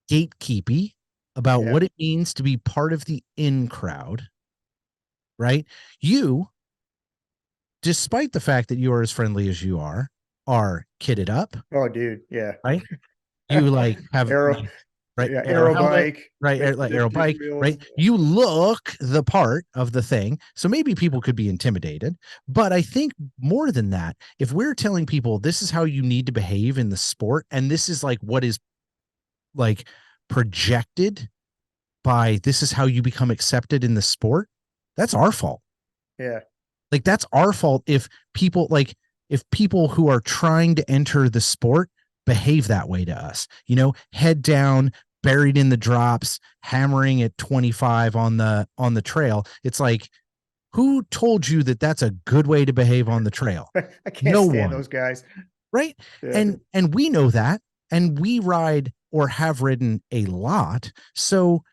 gatekeepy about what it means to be part of the in crowd, right? You, despite the fact that you are as friendly as you are kitted up. Oh, dude. Yeah. Right. You like have aero bike, right? Like aero bike, right? You look the part of the thing. So maybe people could be intimidated, but I think more than that, if we're telling people this is how you need to behave in the sport, and this is like what is like projected by, this is how you become accepted in the sport, that's our fault. Yeah. Like that's our fault if people who are trying to enter the sport behave that way to us, head down, buried in the drops, hammering at 25 on the trail. It's like, who told you that that's a good way to behave on the trail? I can't stand those guys. Right. Yeah. And we know that, and we ride or have ridden a lot. So,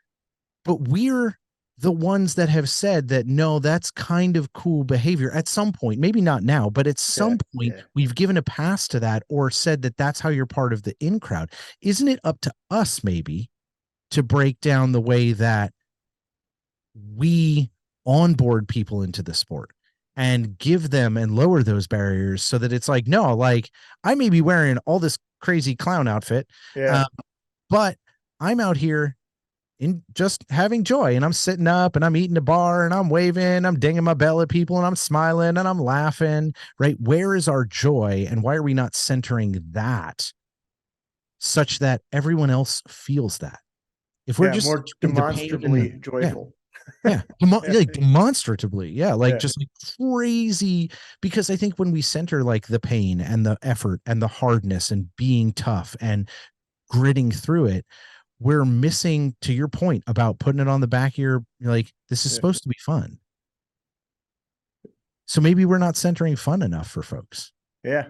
but we're the ones that have said that, no, that's kind of cool behavior at some point, maybe not now, but at some point we've given a pass to that, or said that that's how you're part of the in crowd. Isn't it up to us maybe to break down the way that we onboard people into the sport and give them and lower those barriers, so that it's like, no, like I may be wearing all this crazy clown outfit, but I'm out here in just having joy, and I'm sitting up and I'm eating a bar and I'm waving, I'm dinging my bell at people and I'm smiling and I'm laughing, right? Where is our joy, and why are we not centering that such that everyone else feels that. If we're Yeah, just more the pain and demonstrably yeah, joyful. yeah, Yeah, like demonstratively, yeah, like yeah, just like crazy. Because I think when we center like the pain and the effort and the hardness and being tough and gritting through it, we're missing, to your point about putting it on the back of your, like, this is yeah, supposed to be fun. So maybe we're not centering fun enough for folks. yeah.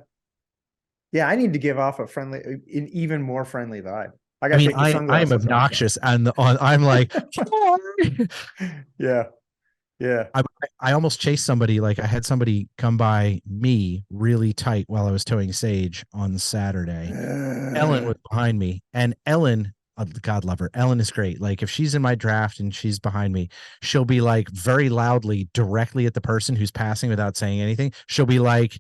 Yeah, I need to give off an even more friendly vibe. I I got to mean, take the I am sunglasses off obnoxious and I'm like, now. Yeah, yeah. I, I almost chased somebody. Like I had somebody come by me really tight while I was towing Sage on Saturday. Ellen was behind me, and Ellen, God love her. Ellen is great. Like if she's in my draft and she's behind me, she'll be like very loudly directly at the person who's passing without saying anything. She'll be like,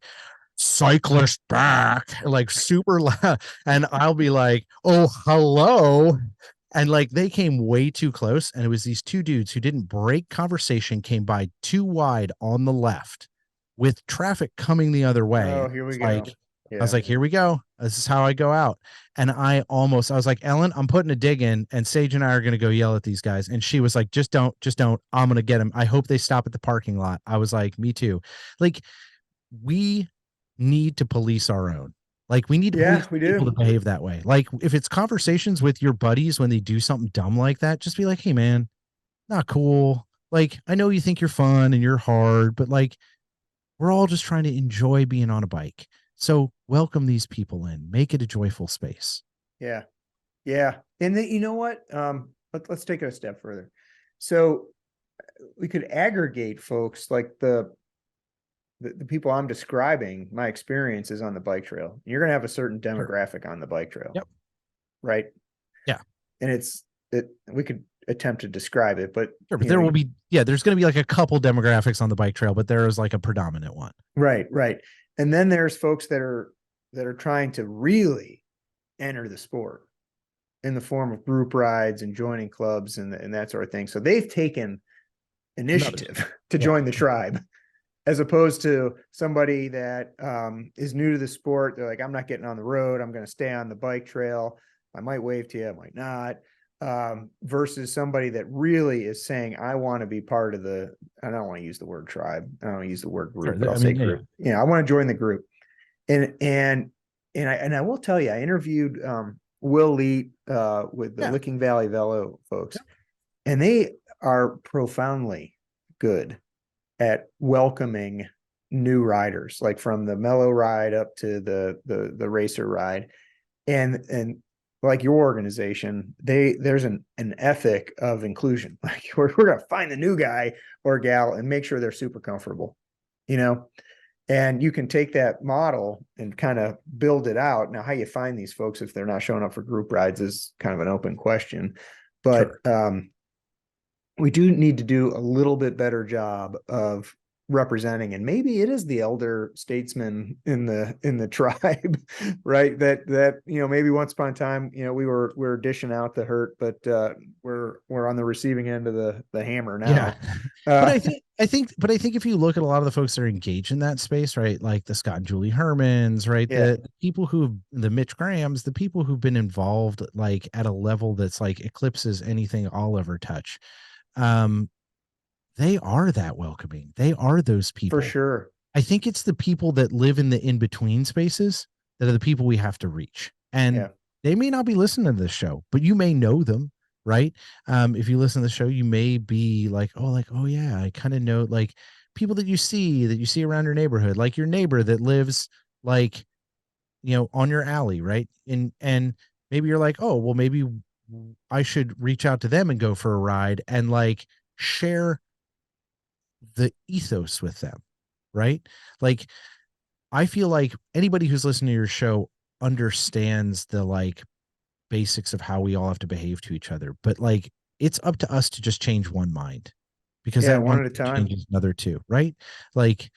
cyclist back, like super loud. And I'll be like, oh, hello. And like they came way too close. And it was these two dudes who didn't break conversation, came by too wide on the left with traffic coming the other way. Oh, here we Like, go. I was Yeah. like, here we go. This is how I go out. And I was like, Ellen, I'm putting a dig in, and Sage and I are going to go yell at these guys. And she was like, just don't. I'm going to get them. I hope they stop at the parking lot. I was like, me too. Like, we need to police our own. Like we need to Yeah, police we people to do. behave that way. Like if it's conversations with your buddies when they do something dumb like that, just be like, hey man, not cool. Like I know you think you're fun and you're hard, but like we're all just trying to enjoy being on a bike. So welcome these people in, make it a joyful space. Yeah. Yeah. And then you know what? Let's take it a step further. So we could aggregate folks like the people I'm describing, my experiences on the bike trail. You're going to have a certain Sure. demographic on the bike trail. Yep. Right. Yeah. And we could attempt to describe it, but Sure. But there will be, there's going to be like a couple demographics on the bike trail, but there is like a predominant one. right, right. And then there's folks that are trying to really enter the sport in the form of group rides and joining clubs and that sort of thing. So they've taken initiative to join the tribe, as opposed to somebody that is new to the sport. They're like, I'm not getting on the road. I'm going to stay on the bike trail. I might wave to you, I might not. Versus somebody that really is saying, I want to be part of I don't want to use the word tribe. I don't want to use the word group, Sure. but I'll say group. I want to join the group. And I will tell you, I interviewed Will Leet with the Licking Valley Velo folks, and they are profoundly good at welcoming new riders, like from the mellow ride up to the racer ride. And like your organization, there's an ethic of inclusion. Like we're gonna find the new guy or gal and make sure they're super comfortable, you know. And you can take that model and kind of build it out. Now, how you find these folks if they're not showing up for group rides is kind of an open question. But we do need to do a little bit better job of representing, and maybe it is the elder statesman in the tribe, right? That maybe once upon a time, we were dishing out the hurt, but we're on the receiving end of the hammer now. Yeah. But I think if you look at a lot of the folks that are engaged in that space, right, like the Scott and Julie Hermans, right, the people the Mitch Grahams, the people who've been involved like at a level that's like eclipses anything I'll ever touch, they are that welcoming. They are those people. For sure. I think it's the people that live in the in-between spaces that are the people we have to reach. And they may not be listening to this show, but you may know them, right? If you listen to the show, you may be like, oh yeah, I kind of know, like people that you see around your neighborhood, like your neighbor that lives like, on your alley, right? And maybe you're like, oh, well, maybe I should reach out to them and go for a ride and like share the ethos with them, right? Like I feel like anybody who's listening to your show understands the like basics of how we all have to behave to each other, but like it's up to us to just change one mind, because that one one at a time changes another two, right? Like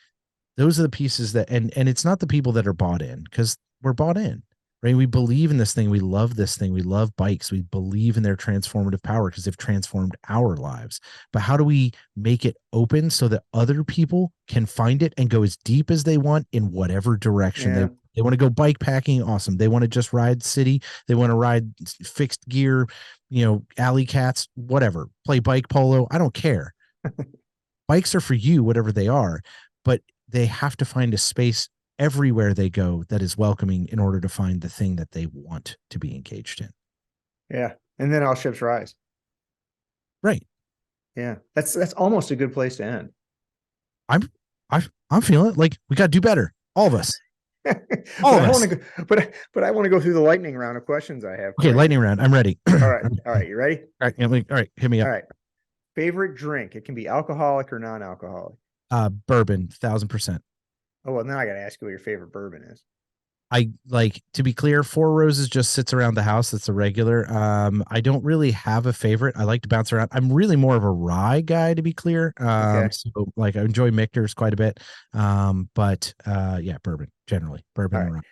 those are the pieces that and it's not the people that are bought in, because we're bought in, right? We believe in this thing, we love this thing, we love bikes, we believe in their transformative power because they've transformed our lives. But how do we make it open so that other people can find it and go as deep as they want in whatever direction they want They want to go bike packing, awesome. They want to just ride city. They want to ride fixed gear, alley cats, whatever. Play bike polo. I don't care. Bikes are for you, whatever they are, but they have to find a space everywhere they go that is welcoming in order to find the thing that they want to be engaged in. Yeah. And then all ships rise. Right. Yeah. That's almost a good place to end. I'm feeling it. Like, we got to do better. All of us. All of us. But I want to go through the lightning round of questions I have. Okay, lightning round. I'm ready. All right. All right. You ready? All right. Hit me up. All right. Favorite drink? It can be alcoholic or non-alcoholic. Bourbon, 1,000%. Oh, well, now I got to ask you what your favorite bourbon is. I like, to be clear, Four Roses just sits around the house. It's a regular. I don't really have a favorite. I like to bounce around. I'm really more of a rye guy, to be clear. Okay. So like, I enjoy Michter's quite a bit. But yeah, bourbon generally. Bourbon and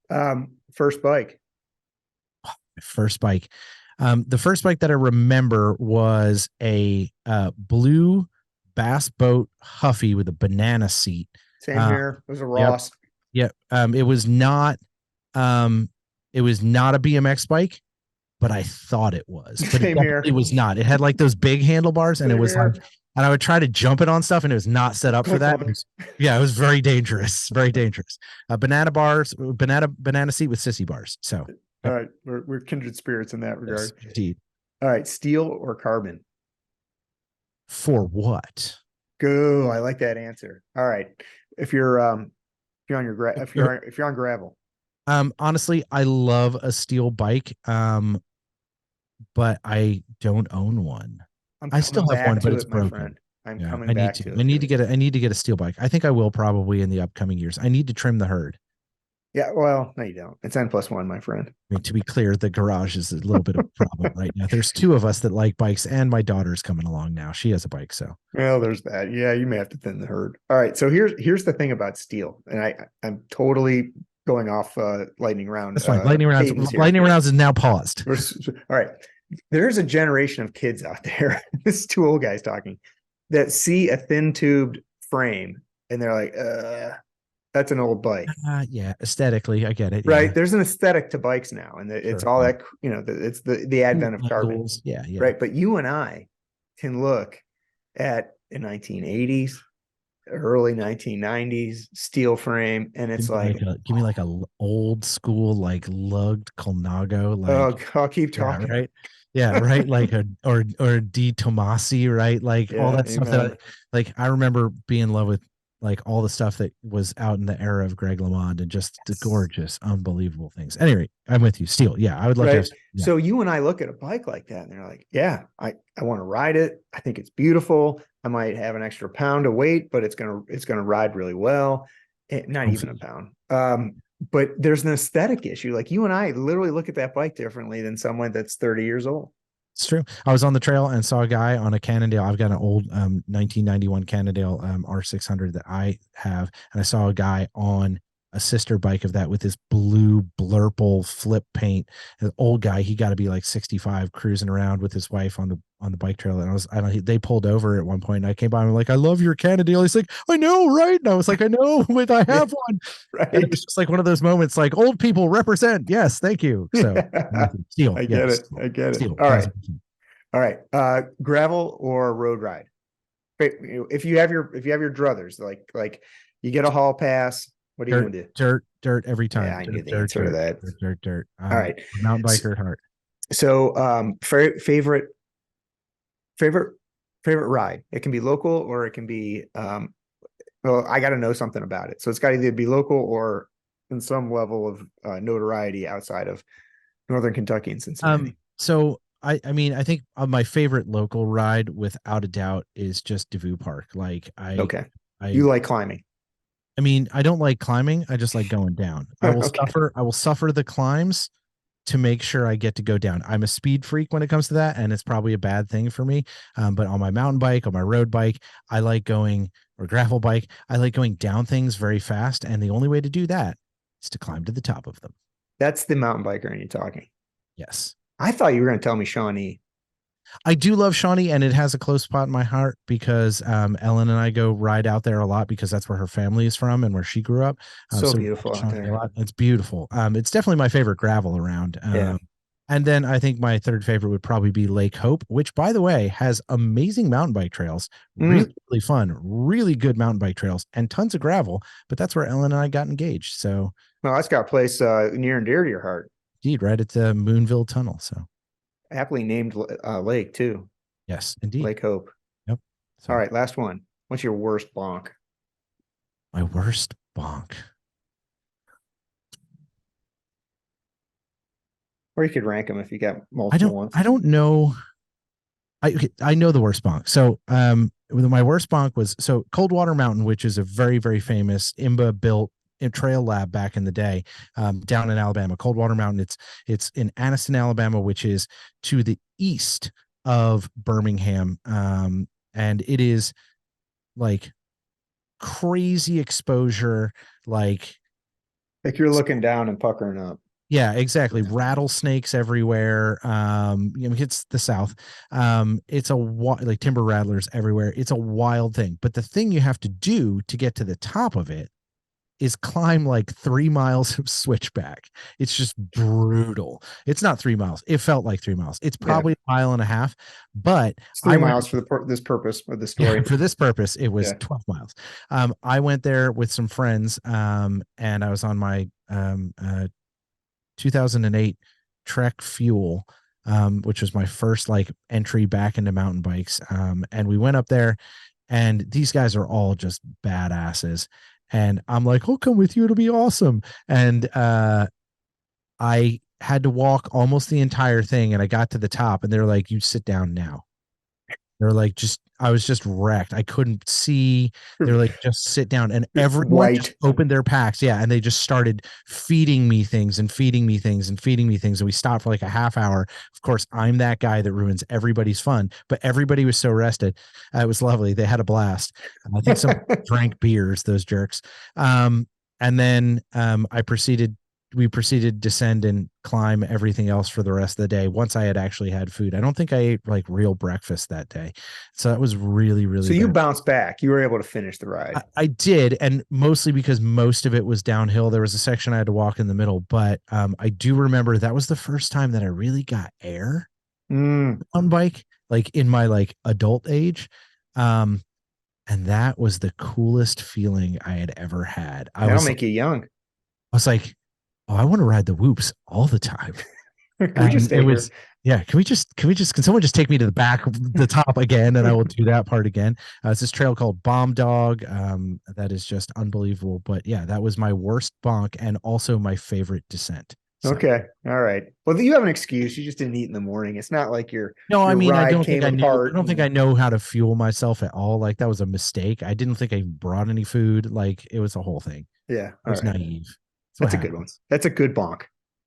rye. First bike. First bike. The first bike that I remember was a blue bass boat Huffy with a banana seat. Same here. It was a Ross. Yeah. It was not a BMX bike, but I thought it was. But it was not. It had like those big handlebars, and it was like, and I would try to jump it on stuff, and it was not set up for that. It was very dangerous. Very dangerous. Banana seat with sissy bars. So all right, we're kindred spirits in that regard. Yes, indeed. All right, steel or carbon? For what? Go. I like that answer. All right, if you're on gravel. Honestly, I love a steel bike. But I don't own one. I still have one, but it's broken. I need to get a steel bike. I think I will probably in the upcoming years. I need to trim the herd. Yeah, well, no, you don't. It's N+1, my friend. I mean, to be clear, the garage is a little bit of a problem right now. There's two of us that like bikes, and my daughter's coming along now. She has a bike, so. Well, there's that. Yeah, you may have to thin the herd. All right, so here's the thing about steel, and I'm totally going off lightning round. That's fine. Lightning rounds is now paused. All right, there's a generation of kids out there. This is two old guys talking that see a thin tubed frame, and they're like, that's an old bike. Yeah, aesthetically, I get it. Right. Yeah. There's an aesthetic to bikes now, and it's all that, it's the advent of carbon. Yeah. Right. But you and I can look at the 1980s, early 1990s steel frame, and it's give me like a old school, like lugged Colnago. Like, I'll keep talking. Yeah, right. Yeah, right. Like or Di Tomasi, right? Like all that stuff that I remember being in love with. Like all the stuff that was out in the era of Greg LeMond and just the gorgeous, unbelievable things. Anyway, I'm with you. Steel. Yeah, I would love to. Yeah. So you and I look at a bike like that and they're like, yeah, I want to ride it. I think it's beautiful. I might have an extra pound of weight, but it's gonna ride really well. Not even a pound. But there's an aesthetic issue. Like you and I literally look at that bike differently than someone that's 30 years old. It's true. I was on the trail and saw a guy on a Cannondale. I've got an old 1991 Cannondale R600 that I have, and I saw a guy on a sister bike of that with this blue blurple flip paint. An old guy, he got to be like 65, cruising around with his wife on the bike trail. And they pulled over at one point, and I came by and I'm like, I love your Cannondale. He's like, I know, right? And I was like, I know, but I have one. Right. And it was just like one of those moments, like old people represent. Yes, thank you. So steel. I get it. Steel. All right. All right. Gravel or road ride? If you have your druthers, like you get a hall pass, what are you gonna do? Dirt every time. Yeah, I knew the answer to that. Dirt. All right. Mountain biker at heart. So favorite ride. It can be local or it can be well, I gotta know something about it. So it's gotta either be local or in some level of notoriety outside of Northern Kentucky and Cincinnati. So I mean, I think my favorite local ride, without a doubt, is just Devou Park. Like you like climbing. I mean, I don't like climbing. I just like going down. I will suffer the climbs to make sure I get to go down. I'm a speed freak when it comes to that, and it's probably a bad thing for me. But on my mountain bike, on my road bike, I like going, or gravel bike, I like going down things very fast. And the only way to do that is to climb to the top of them. That's the mountain biker, and you're talking. Yes. I thought you were going to tell me Shawnee. I do love Shawnee, and it has a close spot in my heart because Ellen and I go ride out there a lot because that's where her family is from and where she grew up. So So we ride beautiful out Shawnee a there. lot. It's beautiful. It's definitely my favorite gravel around. Yeah. And then I think my third favorite would probably be Lake Hope, which, by the way, has amazing mountain bike trails, really, Mm. really fun, really good mountain bike trails, and tons of gravel. But that's where Ellen and I got engaged. So, Well, that's got a place near and dear to your heart. indeed, right at the Moonville Tunnel. So, Aptly named lake too. yes, indeed. Lake Hope. Yep. All So, right, last one. What's your worst bonk? my worst bonk. Or you could rank them if you got multiple ones. I don't know. I know the worst bonk. So my worst bonk was so Coldwater Mountain, which is a very, very famous IMBA built trail lab back in the day, down in Alabama. Coldwater Mountain, it's in Anniston, Alabama, which is to the east of Birmingham. And it is like crazy exposure, like Like you're looking down and puckering up. yeah, exactly. Rattlesnakes everywhere. It's the South. It's like timber rattlers everywhere. It's a wild thing. But the thing you have to do to get to the top of it is climb like 3 miles of switchback. It's just brutal. It's not 3 miles. It felt like 3 miles. It's Yeah. probably a mile and a half, but It's I 3 miles went for this purpose of the yeah, story. for this purpose, it was Yeah. 12 miles. I went there with some friends, and I was on my 2008 Trek Fuel, which was my first like entry back into mountain bikes. And we went up there, and these guys are all just badasses. And I'm like, I'll come with you. It'll be awesome. And I had to walk almost the entire thing, and I got to the top, and they're like, you sit down now. They're like, I was just wrecked. I couldn't see. They're like, just sit down. And everyone just White. opened their packs. Yeah. And they just started feeding me things and feeding me things and feeding me things. And we stopped for like a half hour. Of course, I'm that guy that ruins everybody's fun, but everybody was so rested. It was lovely. They had a blast. I think some drank beers, those jerks. And then we proceeded to descend and climb everything else for the rest of the day once I had actually had food. I don't think I ate like real breakfast that day. So that was really, really So you bad. bounced back. You were able to finish the ride. I did, and mostly because most of it was downhill. There was a section I had to walk in the middle, but I do remember that was the first time that I really got air on bike, like in my like adult age. And that was the coolest feeling I had ever had. That'll make you young. I was like, oh, I want to ride the whoops all the time. We just stay here. Yeah. Can someone just take me to the back, the top again, and I will do that part again. It's this trail called Bomb Dog. That is just unbelievable. But yeah, that was my worst bonk and also my favorite descent. So. Okay. All right. Well, you have an excuse. You just didn't eat in the morning. It's not like No, I your mean, ride came apart. I don't think I know how to fuel myself at all. Like that was a mistake. I didn't think I brought any food. Like it was a whole thing. Yeah. I was naive. That's a good one. That's a good bonk.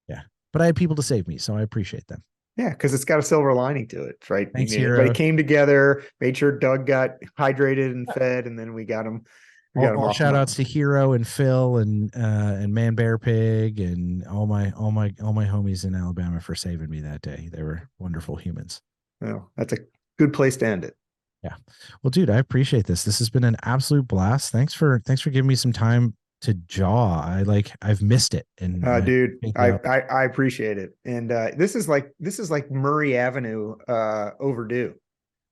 Yeah. But I had people to save me, so I appreciate them. Yeah, because it's got a silver lining to it, right? Thanks, Everybody Hero. came together, made sure Doug got hydrated and fed, and then we got him. All shout outs to Hero and Phil and Man Bear Pig and all my homies in Alabama for saving me that day. They were wonderful humans. Well, that's a good place to end it. Yeah. Well, dude, I appreciate this. This has been an absolute blast. Thanks for giving me some time to jaw. I've missed it. And dude, I appreciate it. And this is like Murray Avenue overdue.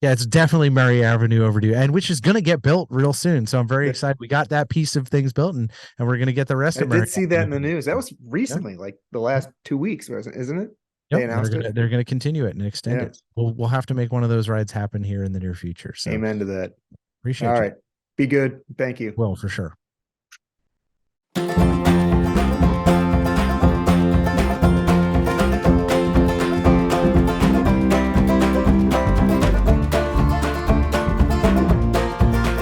Yeah, it's definitely Murray Avenue overdue, and which is going to get built real soon. So I'm very excited. We got that piece of things built, and we're going to get the rest of Murray. I did see that in the news. That was recently, like the last 2 weeks, isn't it? They announced it. They're going to continue it and extend it. We'll have to make one of those rides happen here in the near future. So amen to that. Appreciate All you. right. Be good. Thank you. Well, for sure.